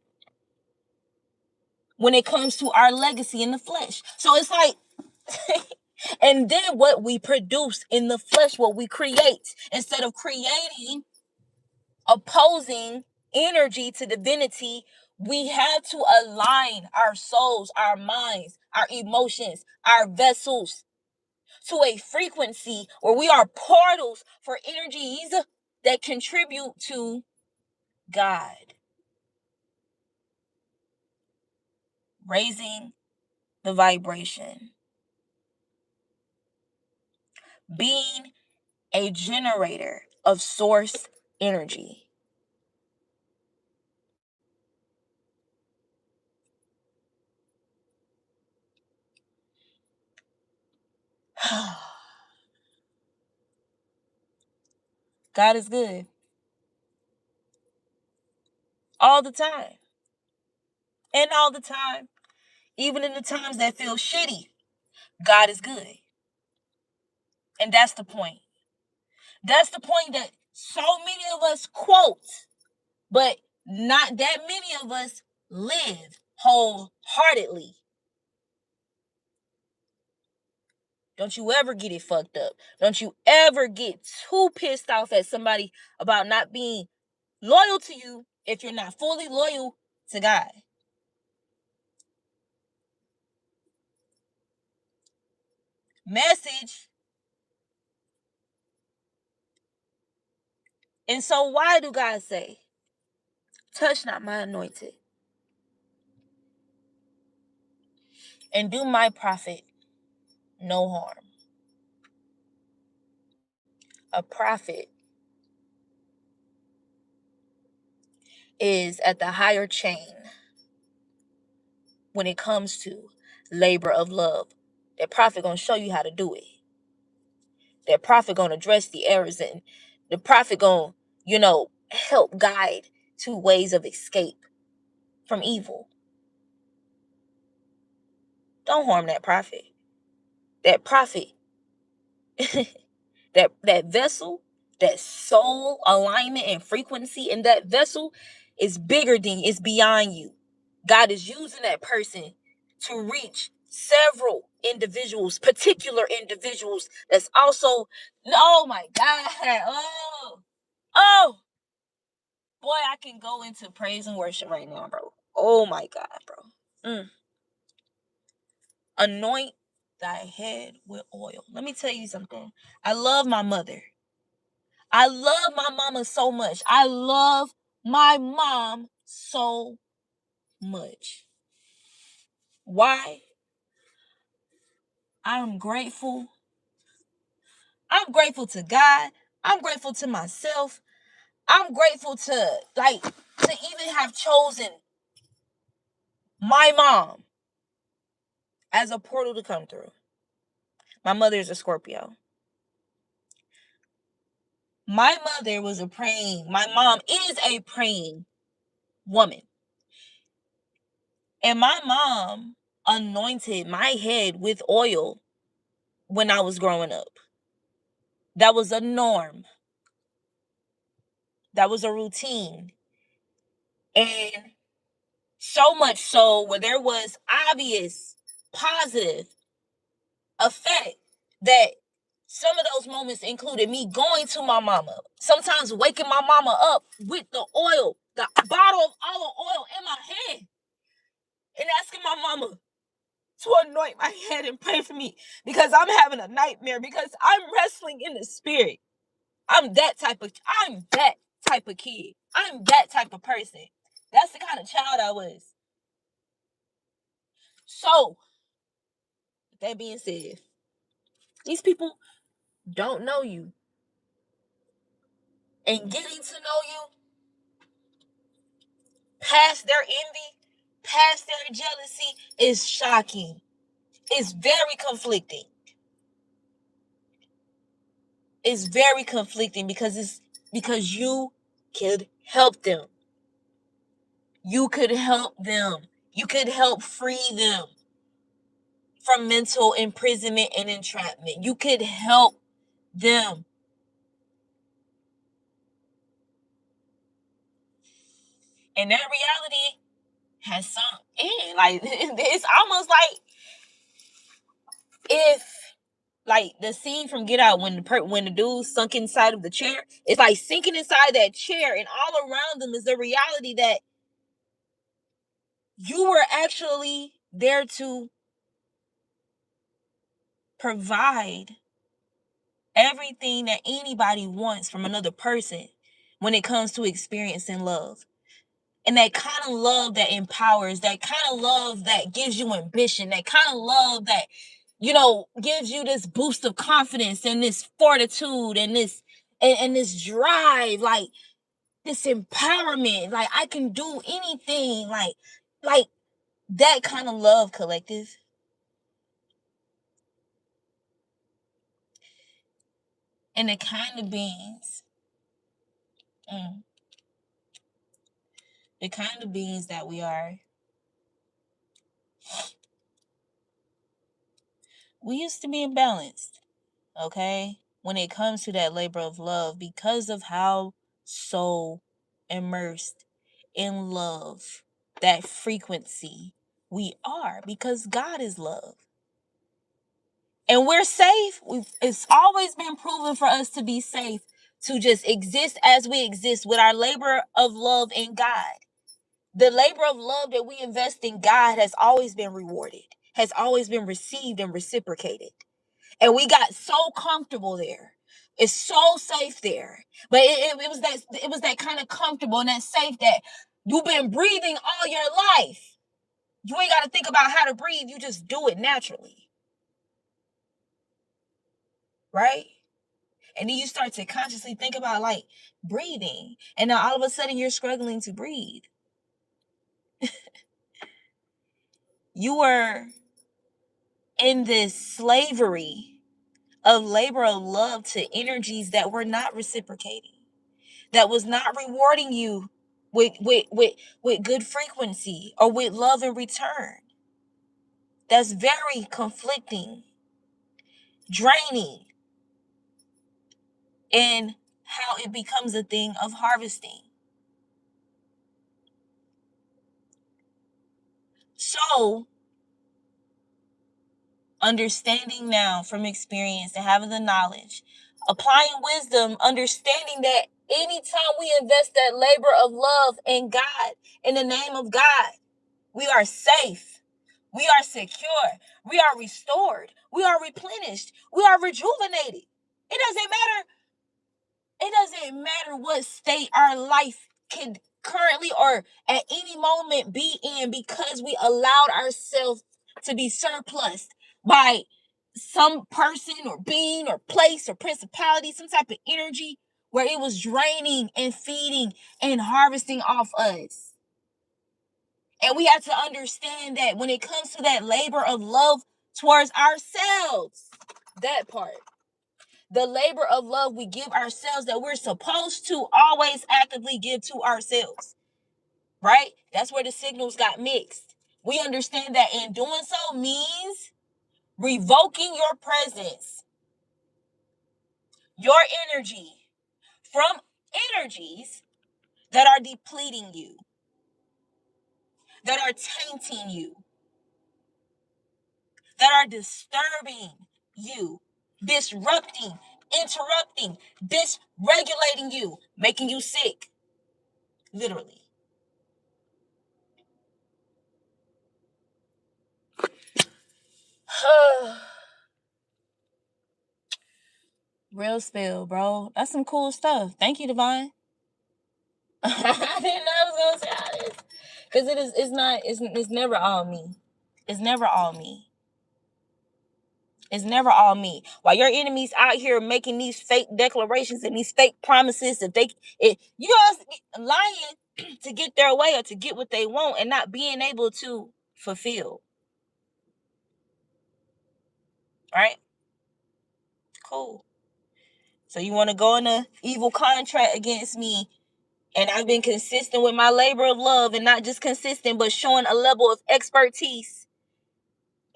when it comes to our legacy in the flesh. So it's like, and then what we produce in the flesh, what we create, instead of creating opposing energy to divinity, we have to align our souls, our minds, our emotions, our vessels to a frequency where we are portals for energies that contribute to God, raising the vibration, being a generator of source energy. God is good all the time. And all the time, even in the times that feel shitty, God is good. And that's the point. That's the point that so many of us quote, but not that many of us live wholeheartedly. Don't you ever get it fucked up. Don't you ever get too pissed off at somebody about not being loyal to you if you're not fully loyal to God. Message. And so why do God say, touch not my anointed, and do my prophet no harm? A prophet is at the higher chain when it comes to labor of love. That prophet gonna show you how to do it. That prophet gonna address the errors, and the prophet gonna, help guide to ways of escape from evil. Don't harm that prophet. That prophet, that vessel, that soul alignment and frequency in that vessel is bigger than, it's beyond you. God is using that person to reach several individuals, particular individuals that's also, oh my God, oh, boy, I can go into praise and worship right now, bro. Oh my God, bro. Anoint thy head with oil. Let me tell you something. I love my mother. I love my mama so much. I love my mom so much. Why? I'm grateful. I'm grateful to God. I'm grateful to myself. I'm grateful to even have chosen my mom as a portal to come through. My mother is a Scorpio. My mom is a praying woman. And my mom anointed my head with oil when I was growing up. That was a norm. That was a routine. And so much so where there was obvious positive effect that some of those moments included me going to my mama, sometimes waking my mama up with the oil, the bottle of olive oil in my hand, and asking my mama to anoint my head and pray for me because I'm having a nightmare, because I'm wrestling in the spirit. I'm that type of kid. I'm that type of person. That's the kind of child I was. So, with that being said, these people don't know you. And getting to know you past their envy, past their jealousy is shocking. It's very conflicting. It's very conflicting because you could help them. You could help them. You could help free them from mental imprisonment and entrapment. You could help them And that reality has sunk in. Like, it's almost like if, like, the scene from Get Out when the dude sunk inside of the chair, it's like sinking inside that chair, and all around them is the reality that you were actually there to provide everything that anybody wants from another person when it comes to experiencing love. And that kind of love that empowers, that kind of love that gives you ambition, that kind of love that, gives you this boost of confidence and this fortitude and this drive, like this empowerment, like I can do anything, like that kind of love, collective. And the kind of beings, the kind of beings that we are, we used to be imbalanced, okay? When it comes to that labor of love, because of how so immersed in love, that frequency we are, because God is love. And we're safe. It's always been proven for us to be safe, to just exist as we exist with our labor of love in God. The labor of love that we invest in God has always been rewarded, has always been received and reciprocated. And we got so comfortable there. It's so safe there. But it was that kind of comfortable and that safe that you've been breathing all your life. You ain't got to think about how to breathe. You just do it naturally. Right? And then you start to consciously think about, like, breathing. And now all of a sudden you're struggling to breathe. You were in this slavery of labor of love to energies that were not reciprocating, that was not rewarding you with good frequency or with love in return. That's very conflicting, draining, and how it becomes a thing of harvesting. So, understanding now from experience and having the knowledge, applying wisdom, understanding that anytime we invest that labor of love in God, in the name of God, we are safe. We are secure. We are restored. We are replenished. We are rejuvenated. It doesn't matter. It doesn't matter what state our life can currently or at any moment be in, because we allowed ourselves to be surplus by some person or being or place or principality, some type of energy where it was draining and feeding and harvesting off us. And we have to understand that when it comes to that labor of love towards ourselves, that part, the labor of love we give ourselves, that we're supposed to always actively give to ourselves, right? That's where the signals got mixed. We understand that in doing so means revoking your presence, your energy from energies that are depleting you, that are tainting you, that are disturbing you, disrupting, interrupting, dysregulating you, making you sick, literally. Real spill, bro. That's some cool stuff. Thank you, Divine. I didn't know I was gonna say all this, because it's never all me. It's never all me. It's never all me. While your enemies out here making these fake declarations and these fake promises that you guys lying to get their way or to get what they want and not being able to fulfill. Right? Cool. So you want to go in a evil contract against me, and I've been consistent with my labor of love, and not just consistent, but showing a level of expertise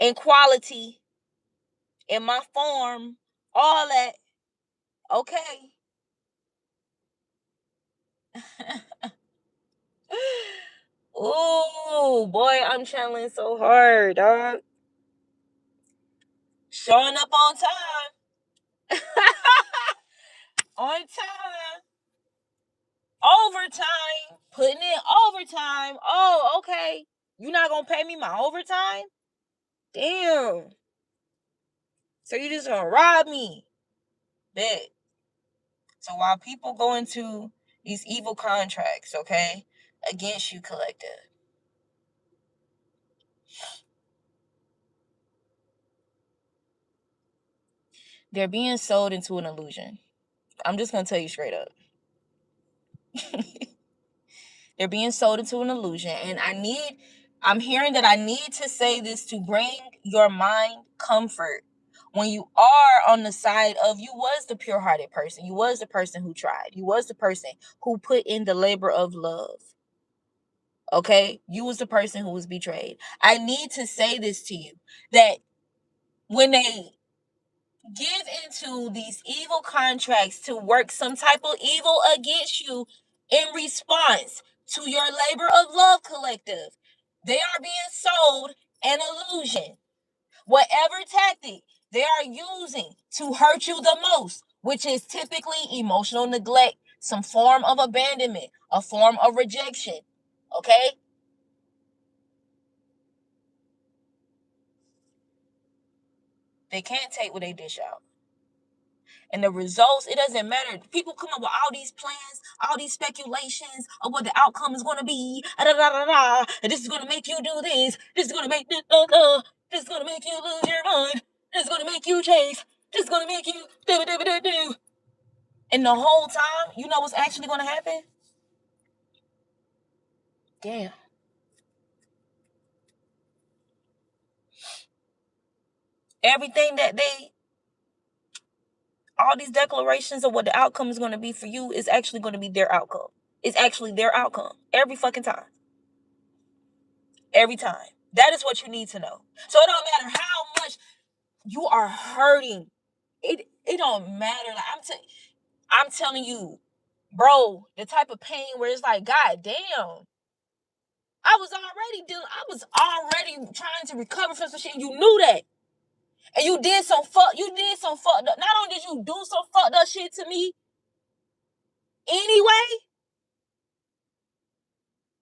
and quality in my form, all that. Okay. boy, I'm channeling so hard, dog. Showing up on time. On time. Overtime. Putting in overtime. Oh, okay. You not gonna pay me my overtime? Damn. So you just gonna rob me? Bet. So while people go into these evil contracts, okay, against you, collective, they're being sold into an illusion. I'm just gonna tell you straight up. They're being sold into an illusion. And I'm hearing that I need to say this to bring your mind comfort. When you are on the side of, you was the pure-hearted person. You was the person who tried. You was the person who put in the labor of love. Okay? You was the person who was betrayed. I need to say this to you, that when they give into these evil contracts to work some type of evil against you in response to your labor of love, collective, they are being sold an illusion. Whatever tactic they are using to hurt you the most, which is typically emotional neglect, some form of abandonment, a form of rejection, okay? They can't take what they dish out. And the results, it doesn't matter. People come up with all these plans, all these speculations of what the outcome is going to be. And this is going to make you do this. This is going to make this. This is going to make you lose your mind. This is going to make you chase. This is going to make you do. And the whole time, you know what's actually going to happen? Damn. Everything that all these declarations of what the outcome is going to be for you is actually going to be their outcome. It's actually their outcome every fucking time. Every time. That is what you need to know. So it don't matter how much you are hurting. It don't matter. Like I'm telling you, bro, the type of pain where it's like, God damn. I was already trying to recover from some shit. You knew that. And you did some fucked up. Not only did you do some fucked up shit to me anyway,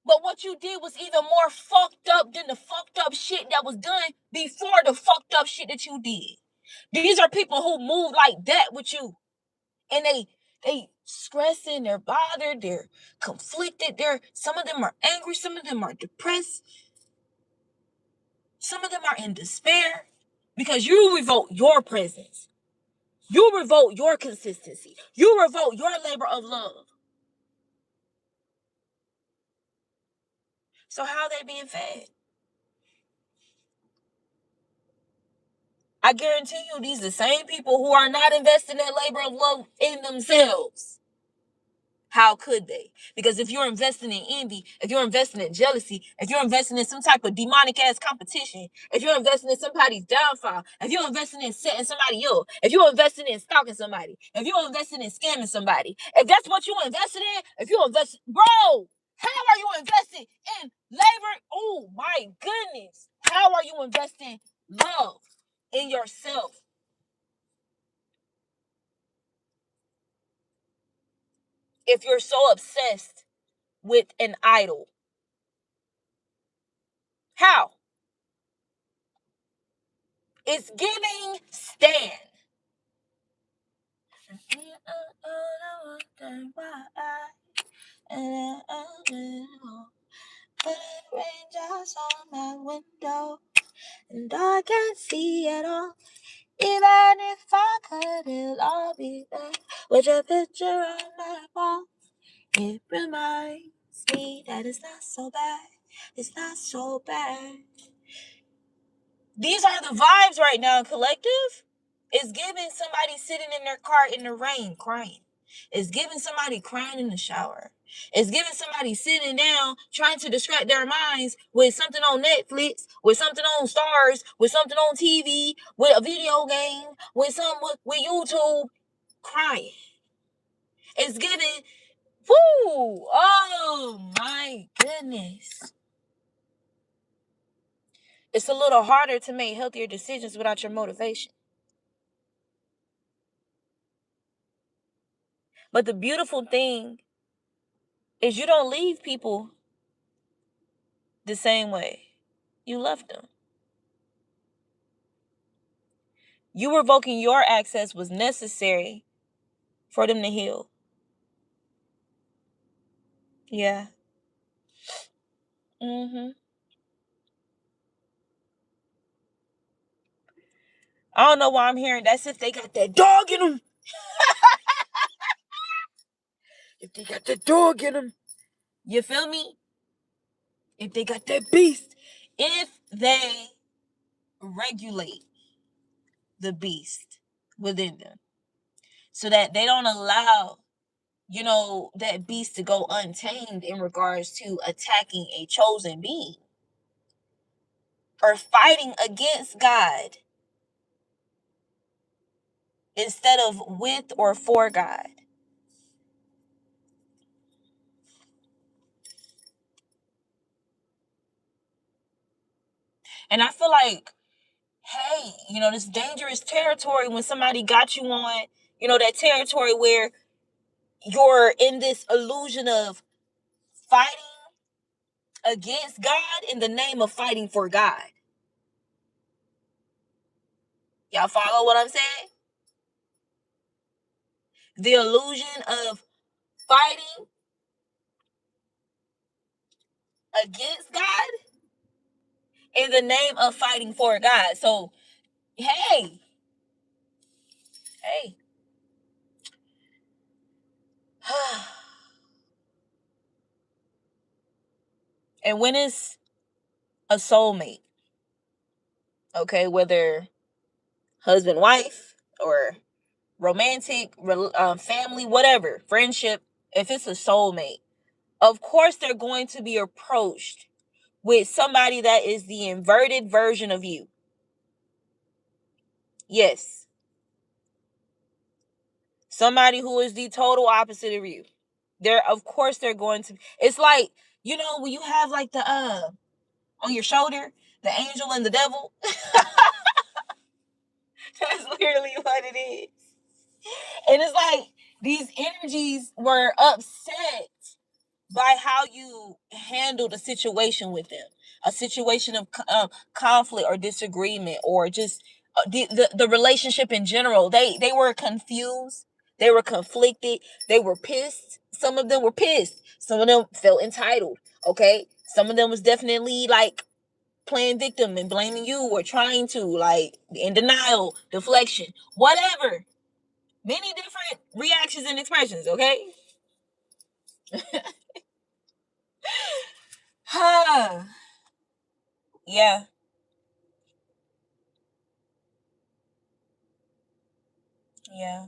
but what you did was even more fucked up than the fucked up shit that was done before the fucked up shit that you did. These are people who move like that with you. And they stressing, they're bothered, they're conflicted, some of them are angry, some of them are depressed, some of them are in despair because you revoke your presence. You revoke your consistency. You revoke your labor of love. So how are they being fed? I guarantee you these are the same people who are not investing that labor of love in themselves. How could they? Because if you're investing in envy, if you're investing in jealousy, if you're investing in some type of demonic ass competition, if you're investing in somebody's downfall, if you're investing in setting somebody up, if you're investing in stalking somebody, if you're investing in scamming somebody, if that's what you're invested in, if you're investing, bro, how are you investing in labor? Oh my goodness. How are you investing love in yourself? If you're so obsessed with an idol, how? It's giving stand. Raindrops on my window, and I can't see it all. Even if I could, it'll all be there with your picture on my wall. It reminds me that it's not so bad. It's not so bad. These are the vibes right now, collective. It's giving somebody sitting in their car in the rain crying. It's giving somebody crying in the shower. It's giving somebody sitting down trying to distract their minds with something on Netflix, with something on Stars, with something on TV, with a video game, with YouTube, crying. It's giving, whoo, oh my goodness. it's a little harder to make healthier decisions without your motivation. But the beautiful thing is you don't leave people the same way. You left them. You revoking your access was necessary for them to heal. Yeah. I don't know why I'm hearing that's if they got that dog in them. If they got that dog in them. You feel me? If they got that beast. If they regulate the beast within them so that they don't allow, that beast to go untamed in regards to attacking a chosen being or fighting against God instead of with or for God. And I feel like, hey, this dangerous territory when somebody got you on, that territory where you're in this illusion of fighting against God in the name of fighting for God. Y'all follow what I'm saying? The illusion of fighting against God in the name of fighting for God. So, hey. And when it's a soulmate, okay, whether husband, wife, or romantic, family, whatever, friendship, if it's a soulmate, of course they're going to be approached with somebody that is the inverted version of you. Yes. Somebody who is the total opposite of you. Of course they're going to, it's like, when you have like the on your shoulder, the angel and the devil. That's literally what it is. And it's like these energies were upset by how you handled a situation with them, a situation of conflict or disagreement, or just the relationship in general. They were confused, they were conflicted, they were pissed. Some of them were pissed. Some of them felt entitled. Okay, some of them was definitely like playing victim and blaming you or trying to, like, in denial, deflection, whatever. Many different reactions and expressions. Okay. Yeah. Yeah.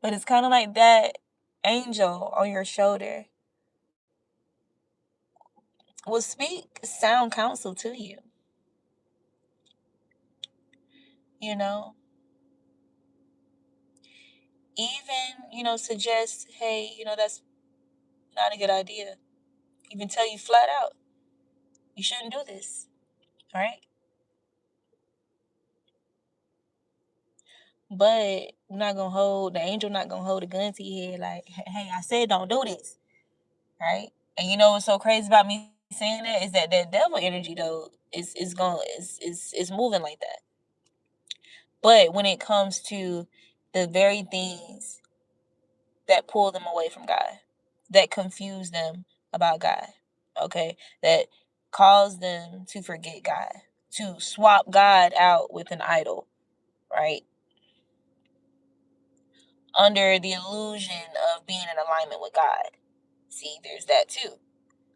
But it's kind of like that angel on your shoulder will speak sound counsel to you. You know, even, suggest, hey, that's not a good idea. Even tell you flat out, you shouldn't do this. Right? But the angel not gonna hold a gun to your head like, hey, I said don't do this. Right? And you know what's so crazy about me saying that is that devil energy though is moving like that. But when it comes to the very things that pull them away from God, that confuse them about God, okay, that cause them to forget God, to swap God out with an idol, right? Under the illusion of being in alignment with God. See, there's that too.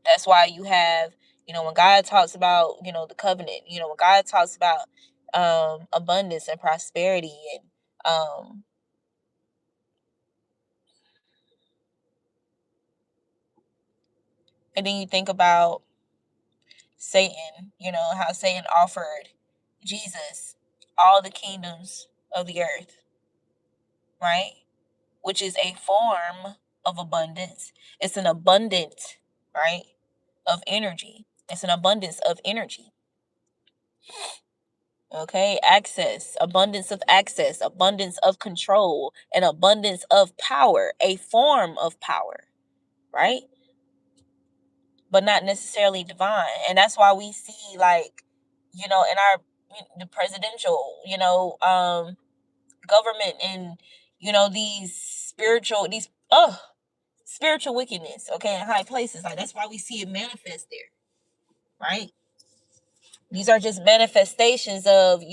That's why you have, when God talks about, the covenant, when God talks about abundance and prosperity and then you think about Satan, how Satan offered Jesus all the kingdoms of the earth. right? Which is a form of abundance. It's an abundant, right, of energy. It's an abundance of energy. Okay, access, abundance of control, an abundance of power, a form of power, right? But not necessarily divine. And that's why we see, like, in our the presidential, government, and these spiritual wickedness, okay, in high places. Like, that's why we see it manifest there, right? These are just manifestations of,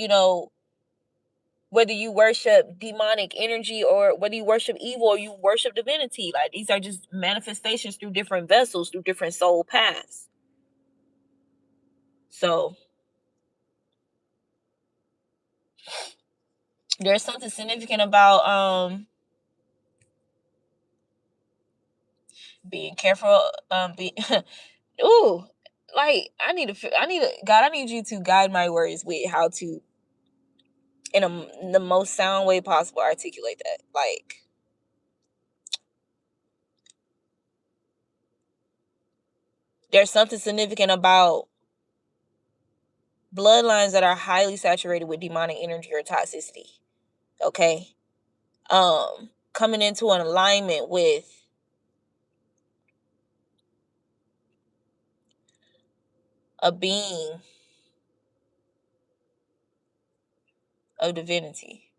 whether you worship demonic energy or whether you worship evil or you worship divinity. Like, these are just manifestations through different vessels, through different soul paths. So there's something significant about being careful, be ooh, like, God, I need you to guide my words with how to, in the most sound way possible, articulate that. Like, there's something significant about bloodlines that are highly saturated with demonic energy or toxicity. Okay. Coming into an alignment with a being of divinity,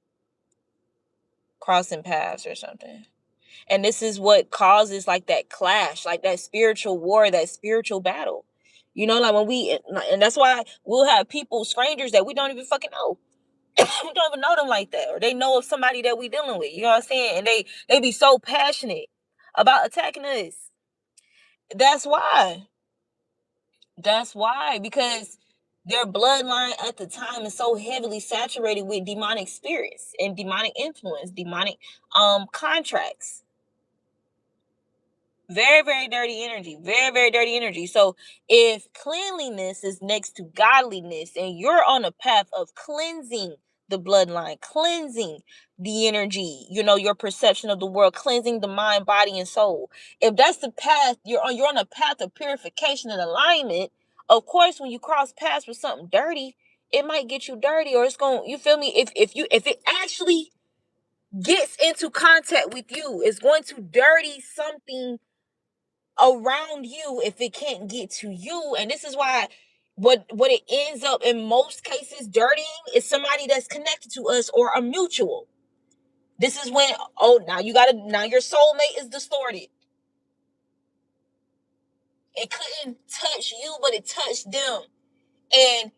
crossing paths or something. And this is what causes, like, that clash, like that spiritual war, that spiritual battle. Like, and that's why we'll have people, strangers that we don't even fucking know. We don't even know them like that, or they know of somebody that we dealing with. You know what I'm saying? And they be so passionate about attacking us. That's why. That's why, because their bloodline at the time is so heavily saturated with demonic spirits and demonic influence, demonic contracts. Very, very dirty energy. Very, very dirty energy. So if cleanliness is next to godliness and you're on a path of cleansing the bloodline, cleansing the energy, your perception of the world, cleansing the mind, body, and soul. If that's the path you're on a path of purification and alignment. Of course, when you cross paths with something dirty, it might get you dirty, or it's going, you feel me? If it actually gets into contact with you, it's going to dirty something around you if it can't get to you. And this is why what it ends up in most cases dirtying is somebody that's connected to us or a mutual. This is when, now your soulmate is distorted. It couldn't touch you, but it touched them. And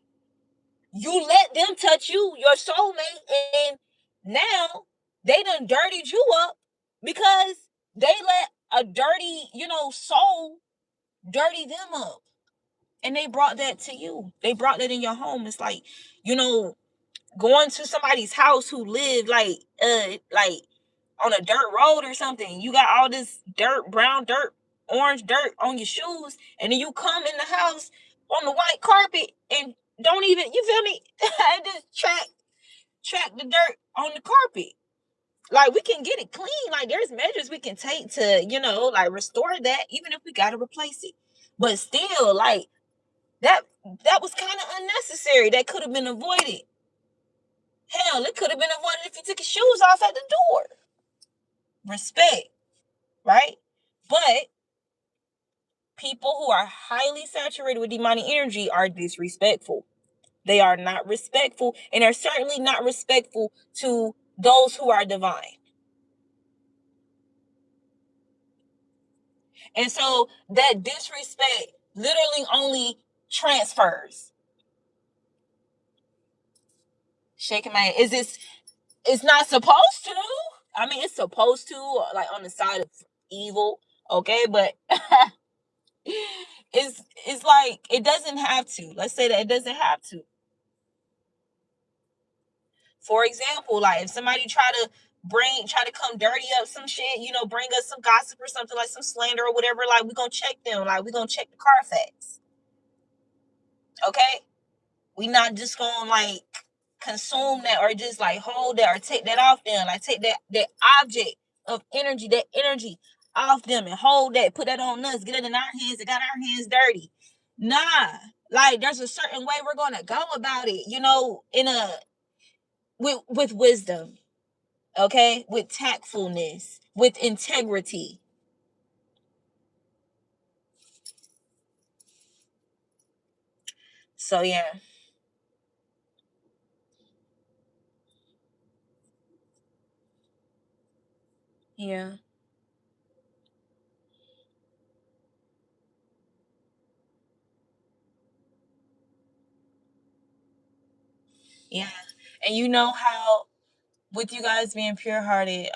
you let them touch you, your soulmate, and now they done dirtied you up because they let a dirty, soul dirty them up. And they brought that to you. They brought that in your home. It's like, going to somebody's house who lived like on a dirt road or something. You got all this dirt, brown dirt, orange dirt on your shoes, and then you come in the house on the white carpet and don't even, you feel me? Just track the dirt on the carpet. Like, we can get it clean. Like, there's measures we can take to, like, restore that, even if we gotta replace it. But still, like, that was kind of unnecessary. That could have been avoided. Hell, it could have been avoided if you took your shoes off at the door. Respect, right? But people who are highly saturated with demonic energy are disrespectful. They are not respectful, and are certainly not respectful to those who are divine. And so that disrespect literally only transfers. Shaking my head. It's not supposed to. I mean, it's supposed to, like, on the side of evil, okay? But it's like, it doesn't have to. Let's say that it doesn't have to. For example, like, if somebody try to come dirty up some shit, bring us some gossip or something, like some slander or whatever, like, we're gonna check them, like, we're gonna check the Carfax. Okay? We not just gonna, like, consume that, or just like hold that, or take that off them. Like take that object of energy, that energy off them and hold that, put that on us, get it in our hands, it got our hands dirty. Nah. Like there's a certain way we're gonna go about it, you know, in a with wisdom, okay? With tactfulness, with integrity. So yeah. Yeah. Yeah. And you know how with you guys being pure hearted,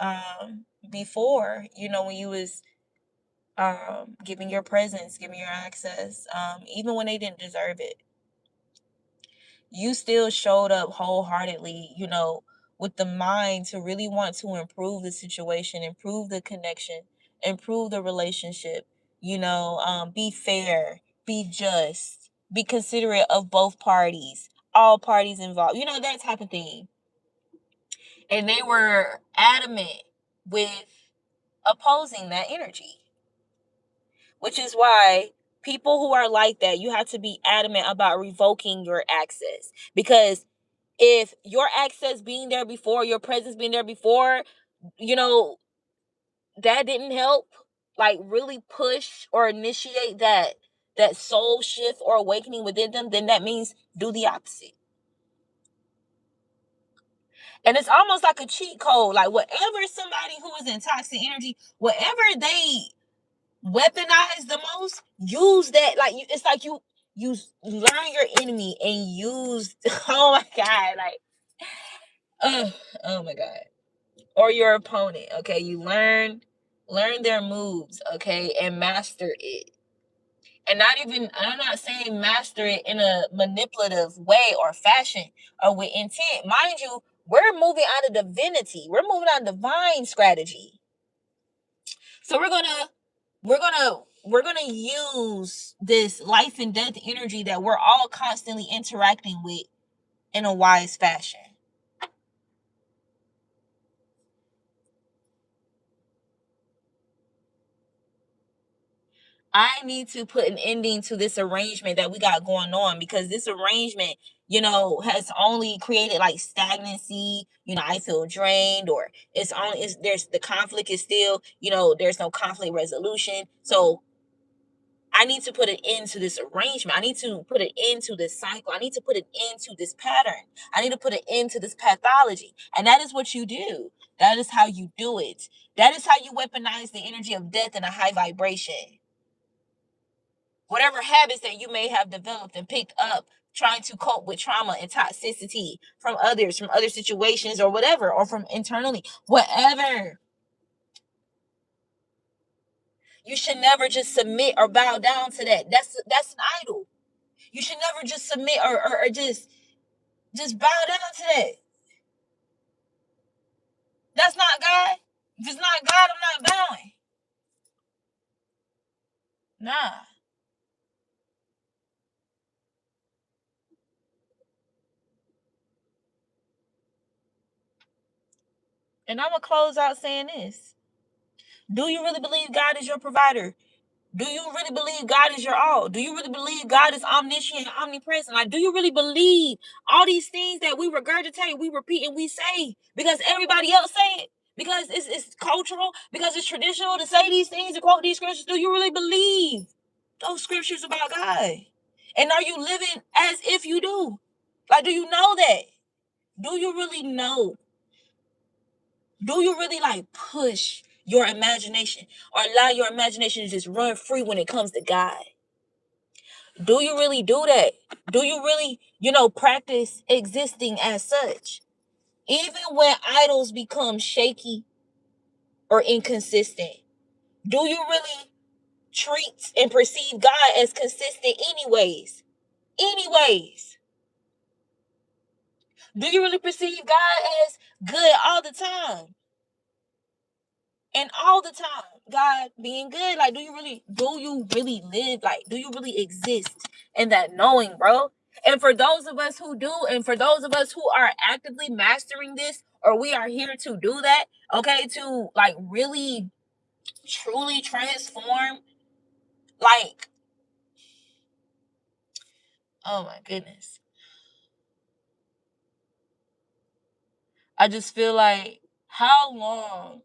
before, you know, when you was giving your presence, giving your access, even when they didn't deserve it, you still showed up wholeheartedly, you know, with the mind to really want to improve the situation, improve the connection, improve the relationship, you know, be fair, be just, be considerate of both parties, all parties involved, you know, that type of thing. And they were adamant with opposing that energy, which is why people who are like that, you have to be adamant about revoking your access. Because if your access being there before, your presence being there before, you know, that didn't help like really push or initiate that soul shift or awakening within them, then that means do the opposite. And it's almost like a cheat code. Like whatever somebody who is in toxic energy, whatever they weaponize the most, use that. Like it's like you learn your enemy and use. Oh my god! Like, oh my god. Or your opponent. Okay, you learn their moves. Okay, and master it. And not even, I'm not saying master it in a manipulative way or fashion or with intent. Mind you, we're moving out of divinity. We're moving out of divine strategy. So we're gonna use this life and death energy that we're all constantly interacting with in a wise fashion. I need to put an ending to this arrangement that we got going on, because this arrangement, you know, has only created like stagnancy. You know, I feel drained, or it's there's the conflict is still, you know, there's no conflict resolution. So I need to put an end to this arrangement. I need to put an end to this cycle. I need to put an end to this pattern. I need to put an end to this pathology. And that is what you do. That is how you do it. That is how you weaponize the energy of death in a high vibration. Whatever habits that you may have developed and picked up trying to cope with trauma and toxicity from others, from other situations or whatever, or from internally, whatever. You should never just submit or bow down to that. That's an idol. You should never just submit or just bow down to that. That's not God. If it's not God, I'm not bowing. Nah. And I'm gonna close out saying this. Do you really believe God is your provider? Do you really believe God is your all? Do you really believe God is omniscient and omnipresent? Like, do you really believe all these things that we regurgitate, we repeat, and we say because everybody else say it? Because it's cultural, because it's traditional to say these things and quote these scriptures. Do you really believe those scriptures about God? And are you living as if you do? Like, do you know that? Do you really know? Do you really like push your imagination or allow your imagination to just run free when it comes to God? Do you really do that? Do you really, you know, practice existing as such? Even when idols become shaky or inconsistent, do you really treat and perceive God as consistent anyways? Anyways. Do you really perceive God as good all the time? And all the time, God being good, like, do you really live? Like, do you really exist in that knowing, bro? And for those of us who do, and for those of us who are actively mastering this, or we are here to do that, okay, to like really truly transform, like, oh my goodness. I just feel like, how long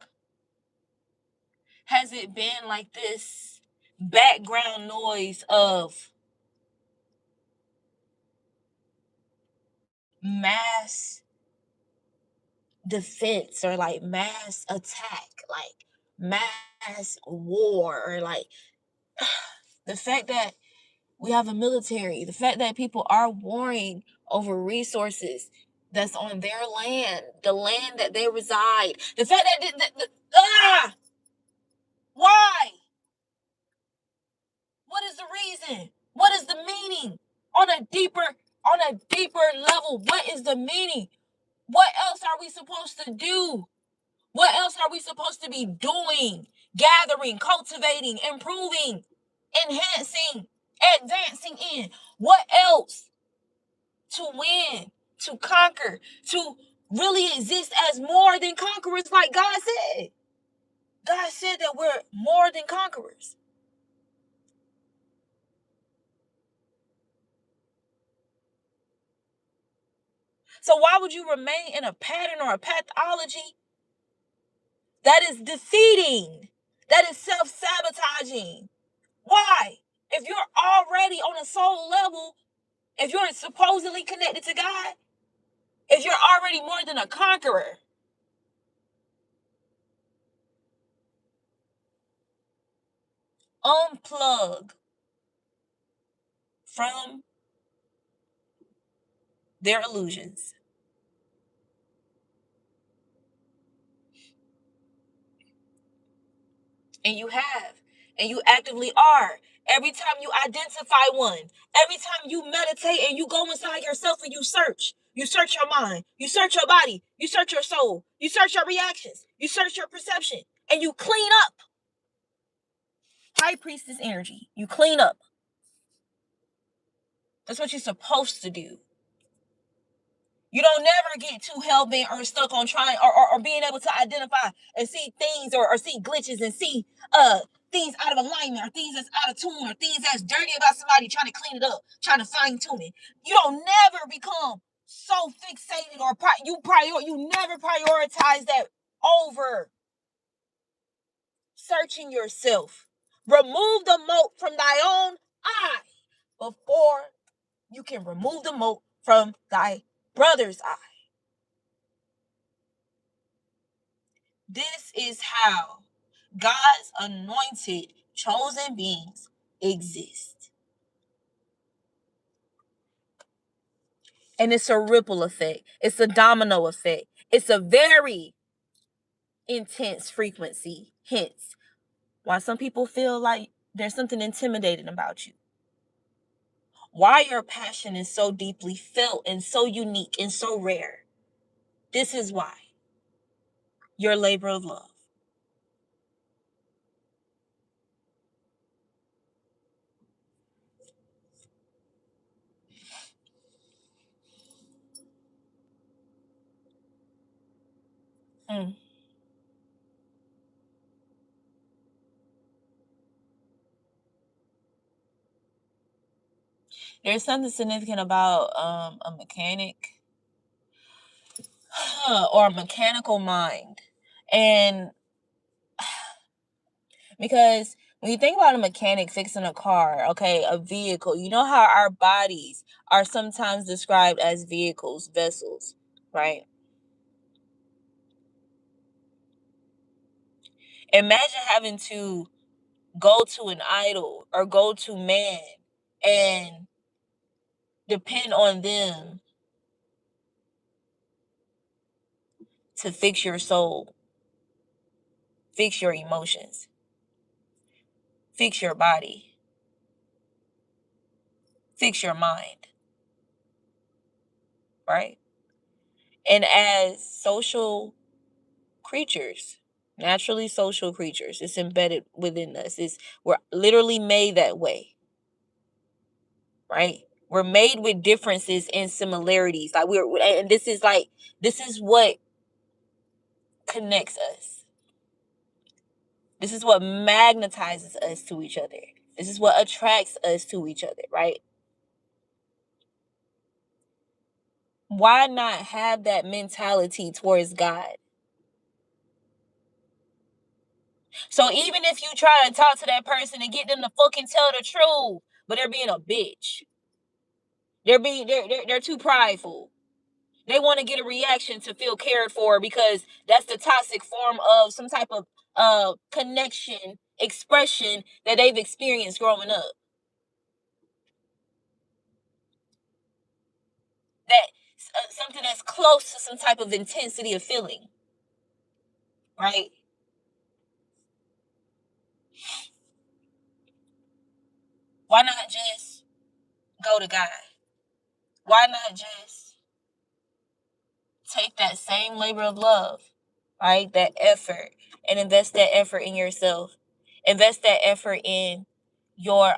has it been like this background noise of mass defense, or like mass attack, like mass war, or like the fact that we have a military, the fact that people are warring over resources that's on their land, the land that they reside, the fact that why? What is the reason? What is the meaning? On a deeper level, what is the meaning? What else are we supposed to do? What else are we supposed to be doing? Gathering, cultivating, improving, enhancing, advancing in. What else? To win, to conquer, to really exist as more than conquerors, like God said. God said that we're more than conquerors. So why would you remain in a pattern or a pathology that is defeating, that is self-sabotaging? Why? If you're already on a soul level, if you're supposedly connected to God, if you're already more than a conqueror, unplug from their illusions. And you have, and you actively are. Every time you identify one, every time you meditate and you go inside yourself and you search your mind, you search your body, you search your soul, you search your reactions, you search your perception, and you clean up. High priestess energy. You clean up. That's what you're supposed to do. You don't never get too hell-bent or stuck on trying or being able to identify and see things, or see glitches, and see things out of alignment, or things that's out of tune, or things that's dirty about somebody, trying to clean it up, trying to fine-tune it. You don't never become so fixated, or you never prioritize that over searching yourself. Remove the mote from thy own eye before you can remove the mote from thy brother's eye. This is how God's anointed, chosen beings exist. And it's a ripple effect. It's a domino effect. It's a very intense frequency. Hence, why some people feel like there's something intimidating about you. Why your passion is so deeply felt and so unique and so rare. This is why. Your labor of love. Mm. There's something significant about a mechanic or a mechanical mind. And because when you think about a mechanic fixing a car, okay, a vehicle, you know how our bodies are sometimes described as vehicles, vessels, right? Imagine having to go to an idol or go to man and depend on them to fix your soul, fix your emotions, fix your body, fix your mind, right? And as social creatures, naturally social creatures, it's embedded within us. We're literally made that way, right? We're made with differences and similarities. Like and this is what connects us. This is what magnetizes us to each other. This is what attracts us to each other, right? Why not have that mentality towards God? So even if you try to talk to that person and get them to fucking tell the truth, but they're being a bitch. They're too prideful. They want to get a reaction to feel cared for because that's the toxic form of some type of connection, expression that they've experienced growing up. That something that's close to some type of intensity of feeling, right? Why not just go to God? Why not just take that same labor of love, right? That effort, and invest that effort in yourself. Invest that effort in your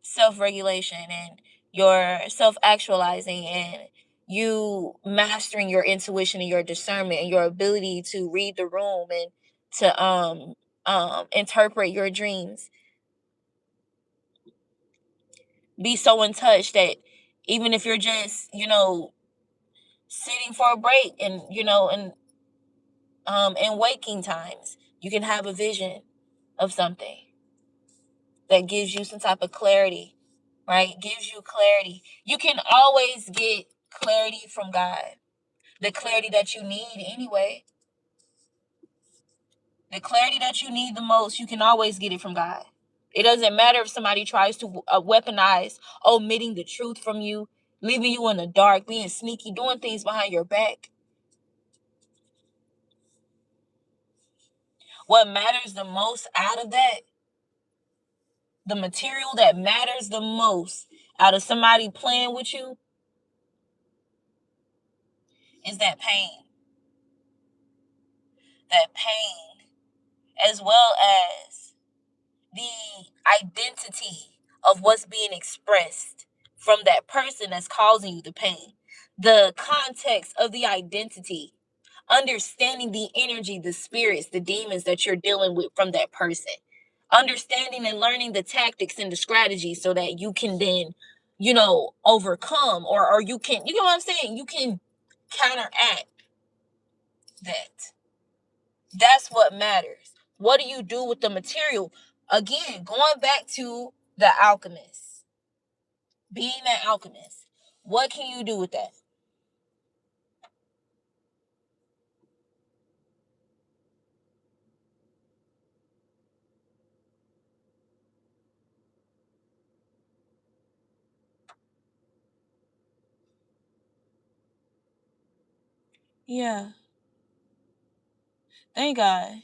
self-regulation and your self-actualizing and you mastering your intuition and your discernment and your ability to read the room and to interpret your dreams. Be so in touch that even if you're just, sitting for a break and, in waking times, you can have a vision of something that gives you some type of clarity, right? Gives you clarity. You can always get clarity from God. The clarity that you need anyway. The clarity that you need the most, you can always get it from God. It doesn't matter if somebody tries to weaponize omitting the truth from you, leaving you in the dark, being sneaky, doing things behind your back. What matters the most out of that, the material that matters the most out of somebody playing with you, is that pain. That pain, as well as the identity of what's being expressed from that person that's causing you the pain. The context of the identity, understanding the energy, the spirits, the demons that you're dealing with from that person, understanding and learning the tactics and the strategies so that you can then, overcome or you can, you know what I'm saying? You can counteract that. That's what matters. What do you do with the material? Again, going back to the alchemist, being that alchemist, what can you do with that? Yeah. Thank God.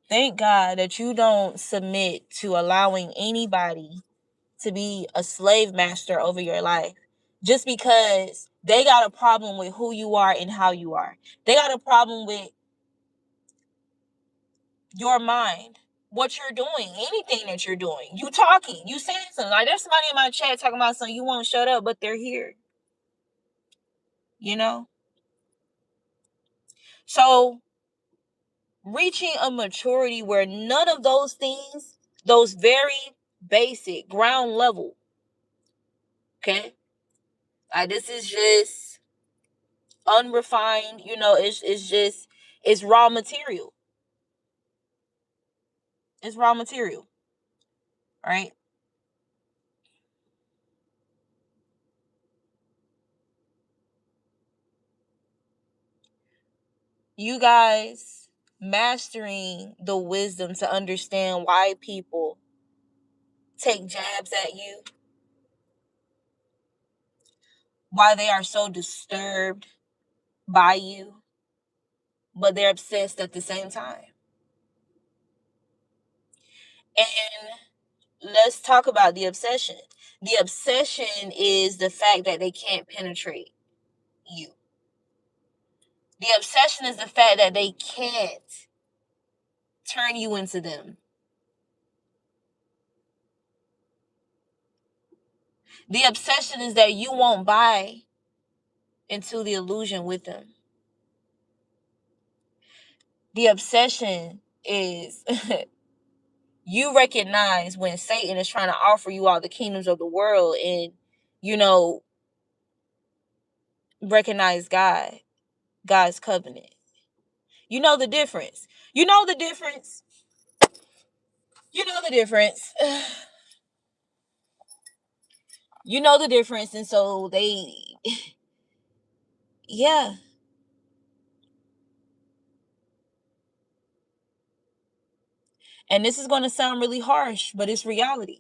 Thank God that you don't submit to allowing anybody to be a slave master over your life just because they got a problem with who you are and how you are. They got a problem with your mind, what you're doing, anything that you're doing. You talking, you saying something. Like there's somebody in my chat talking about something, you won't shut up, but they're here. You know? So reaching a maturity where none of those things, those very basic ground level, okay? Like this is just unrefined, it's raw material. It's raw material, right? You guys mastering the wisdom to understand why people take jabs at you, why they are so disturbed by you, but they're obsessed at the same time. And let's talk about the obsession. The obsession is the fact that they can't penetrate you. The obsession is the fact that they can't turn you into them. The obsession is that you won't buy into the illusion with them. The obsession is you recognize when Satan is trying to offer you all the kingdoms of the world and, recognize God's covenant. You know the difference. You know the difference. You know the difference. You know the difference. And so yeah. And this is going to sound really harsh, but it's reality.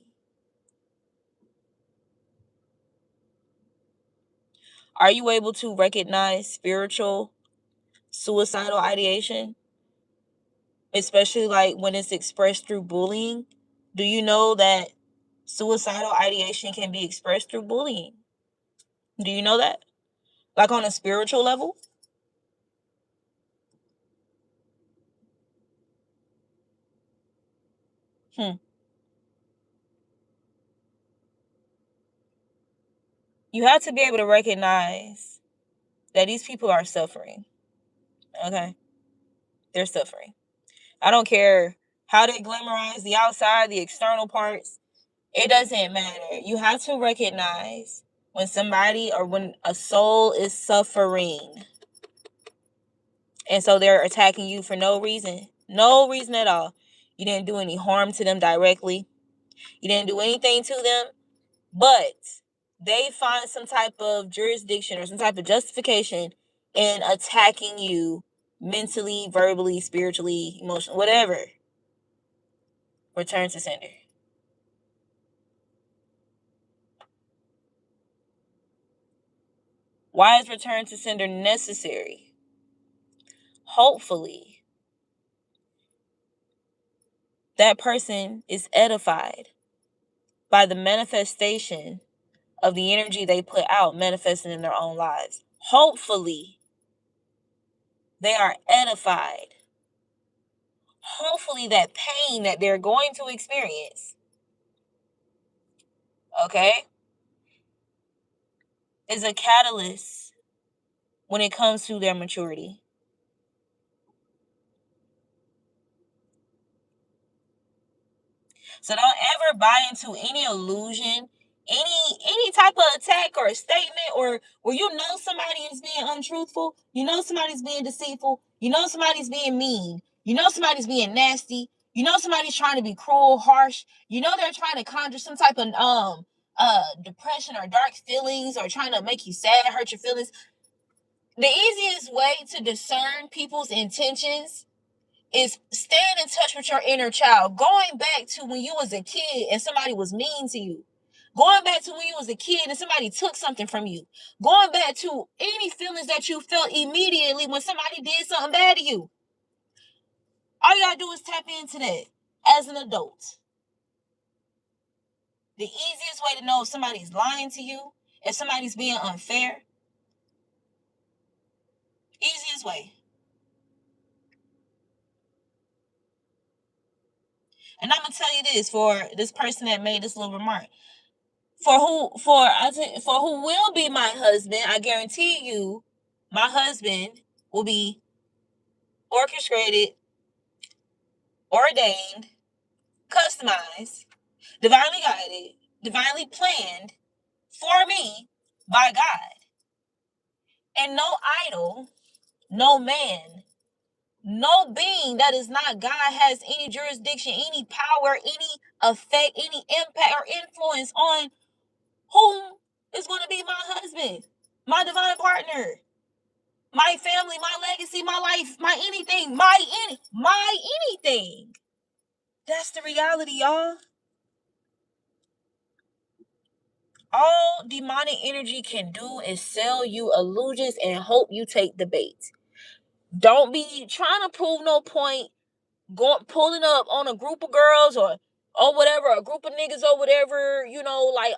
Are you able to recognize spiritual suicidal ideation? Especially like when it's expressed through bullying? Do you know that suicidal ideation can be expressed through bullying? Do you know that? Like on a spiritual level? Hmm. You have to be able to recognize that these people are suffering. Okay? They're suffering. I don't care how they glamorize the outside, the external parts. It doesn't matter. You have to recognize when somebody or when a soul is suffering. And so they're attacking you for no reason. No reason at all. You didn't do any harm to them directly. You didn't do anything to them. But they find some type of jurisdiction or some type of justification in attacking you mentally, verbally, spiritually, emotionally, whatever. Return to sender. Why is return to sender necessary? Hopefully, that person is edified by the manifestation of the energy they put out manifesting in their own lives. Hopefully, they are edified. Hopefully, that pain that they're going to experience, okay, is a catalyst when it comes to their maturity. So don't ever buy into any illusion, any type of attack or a statement, or where you know somebody is being untruthful, you know somebody's being deceitful, you know somebody's being mean, you know somebody's being nasty, you know somebody's trying to be cruel, harsh, you know they're trying to conjure some type of depression or dark feelings or trying to make you sad, hurt your feelings. The easiest way to discern people's intentions is staying in touch with your inner child. Going back to when you was a kid and somebody was mean to you. Going back to when you was a kid and somebody took something from you. Going back to any feelings that you felt immediately when somebody did something bad to you. All you gotta do is tap into that as an adult. The easiest way to know if somebody's lying to you, if somebody's being unfair, easiest way. And I'm gonna tell you this for this person that made this little remark. For who will be my husband, I guarantee you, my husband will be orchestrated, ordained, customized, divinely guided, divinely planned for me by God. And no idol, no man, no being that is not God has any jurisdiction, any power, any effect, any impact or influence on who is going to be my husband, my divine partner, my family, my legacy, my life, my anything, my anything. That's the reality, y'all. All demonic energy can do is sell you illusions and hope you take the bait. Don't be trying to prove no point, going pulling up on a group of girls or whatever, a group of niggas or whatever, like,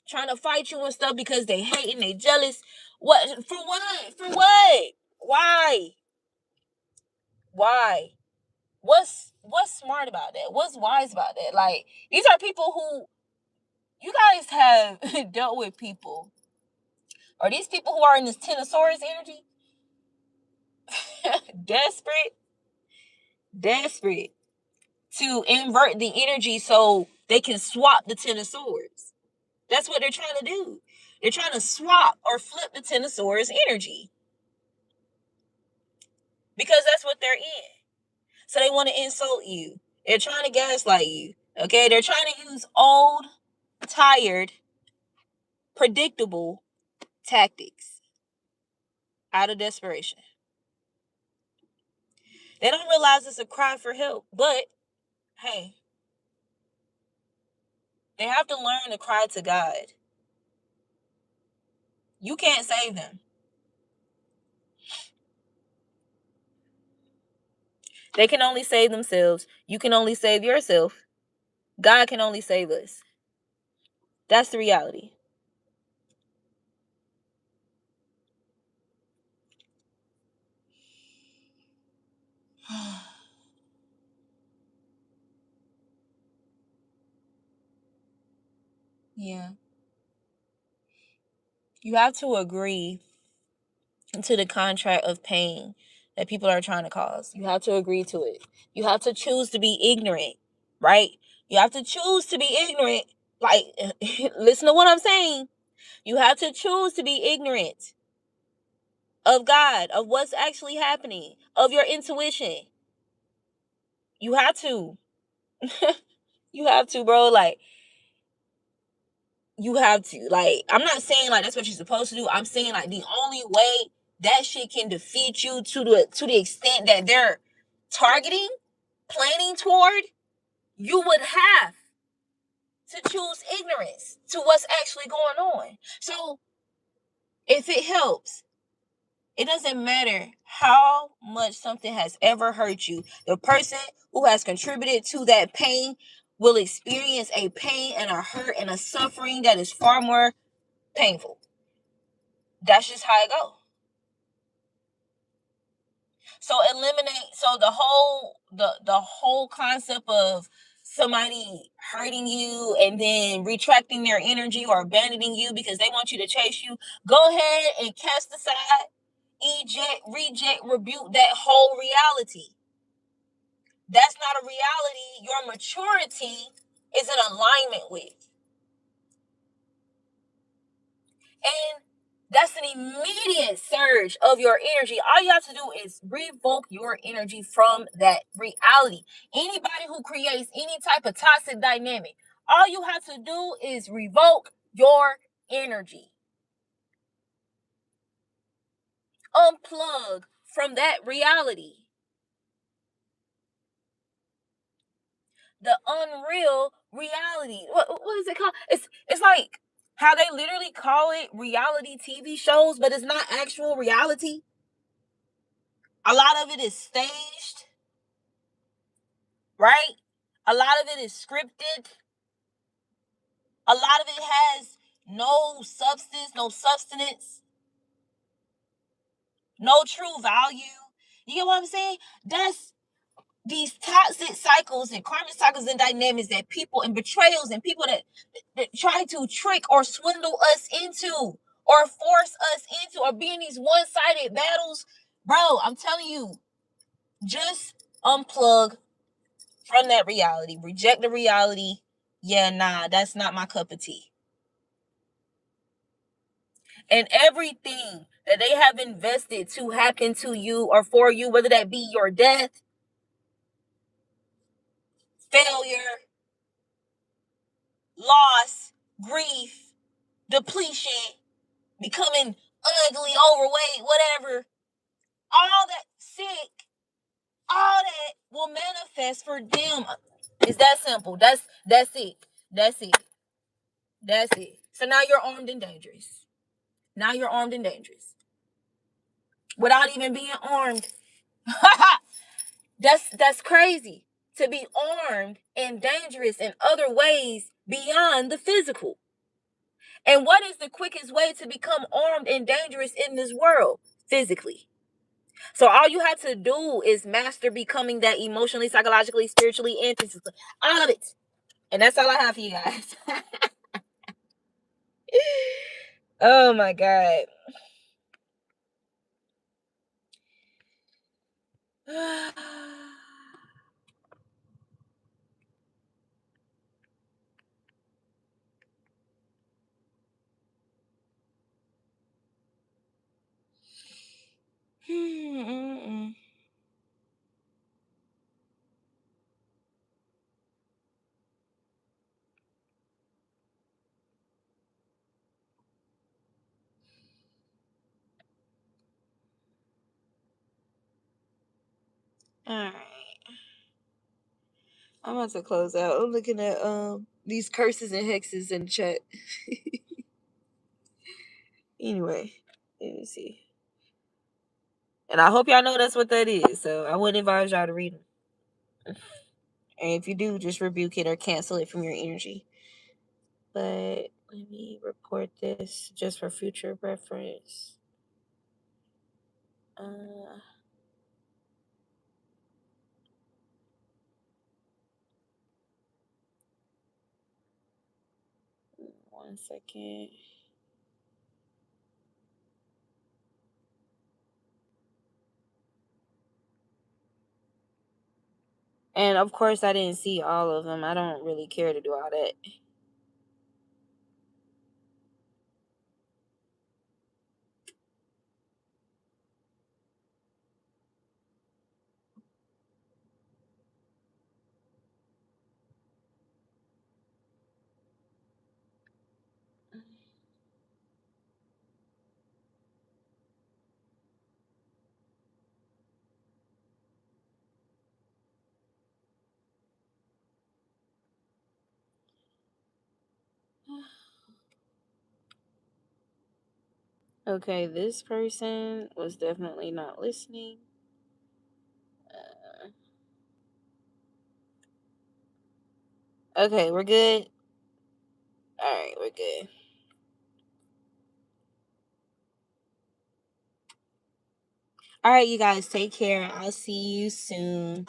trying to fight you and stuff because they hate and they jealous. What for what? For what? Why? Why? What's smart about that? What's wise about that? Like, these are people who You guys have dealt with people, or these people who are in this Tenosaurus energy, desperate to invert the energy so they can swap the Tenosaurus. That's what they're trying to do. They're trying to swap or flip the Tenosaurus energy because that's what they're in. So they want to insult you. They're trying to gaslight you. Okay? They're trying to use old, tired, predictable tactics out of desperation. They don't realize it's a cry for help, but hey, they have to learn to cry to God. You can't save them. They can only save themselves. You can only save yourself. God can only save us. That's the reality. Yeah. You have to agree to the contract of pain that people are trying to cause. You have to agree to it. You have to choose to be ignorant, right? You have to choose to be ignorant. Like, listen to what I'm saying. You have to choose to be ignorant of God, of what's actually happening, of your intuition. You have to. You have to, bro. Like, you have to. Like, I'm not saying like that's what you're supposed to do. I'm saying like the only way that shit can defeat you to the extent that they're targeting, planning toward, you would have to choose ignorance to what's actually going on. So if it helps, it doesn't matter how much something has ever hurt you. The person who has contributed to that pain will experience a pain and a hurt and a suffering that is far more painful. That's just how it goes. So the whole concept of somebody hurting you and then retracting their energy or abandoning you because they want you to chase you, go ahead and cast aside, eject, reject, rebuke that whole reality. That's not a reality your maturity is in alignment with. And that's an immediate surge of your energy. All you have to do is revoke your energy from that reality. Anybody who creates any type of toxic dynamic, all you have to do is revoke your energy. Unplug from that reality. The unreal reality. What is it called? It's like how they literally call it reality TV shows, but it's not actual reality. A lot of it is staged, right? A lot of it is scripted. A lot of it has no substance, no sustenance, no true value. You get what I'm saying? That's these toxic cycles and karmic cycles and dynamics that people and betrayals and people that try to trick or swindle us into or force us into or be in these one-sided battles. Bro, I'm telling you, just unplug from that reality. Reject the reality. Yeah, nah, that's not my cup of tea. And everything that they have invested to happen to you or for you, whether that be your death, failure, loss, grief, depletion, becoming ugly, overweight, whatever, all that sick, all that will manifest for them. It's that simple. That's it. That's it. That's it. So now you're armed and dangerous. Now you're armed and dangerous. Without even being armed. That's crazy. To be armed and dangerous in other ways beyond the physical. And what is the quickest way to become armed and dangerous in this world? Physically. So all you have to do is master becoming that emotionally, psychologically, spiritually, and physically. All of it. And that's all I have for you guys. Oh my God. Alright. I'm about to close out. I'm looking at these curses and hexes in the chat. Anyway, let me see. And I hope y'all know that's what that is. So I wouldn't advise y'all to read them. And if you do, just rebuke it or cancel it from your energy. But let me report this just for future reference. 1 second. And of course, I didn't see all of them. I don't really care to do all that. Okay, this person was definitely not listening. Okay, we're good. All right, we're good. All right, you guys, take care. I'll see you soon.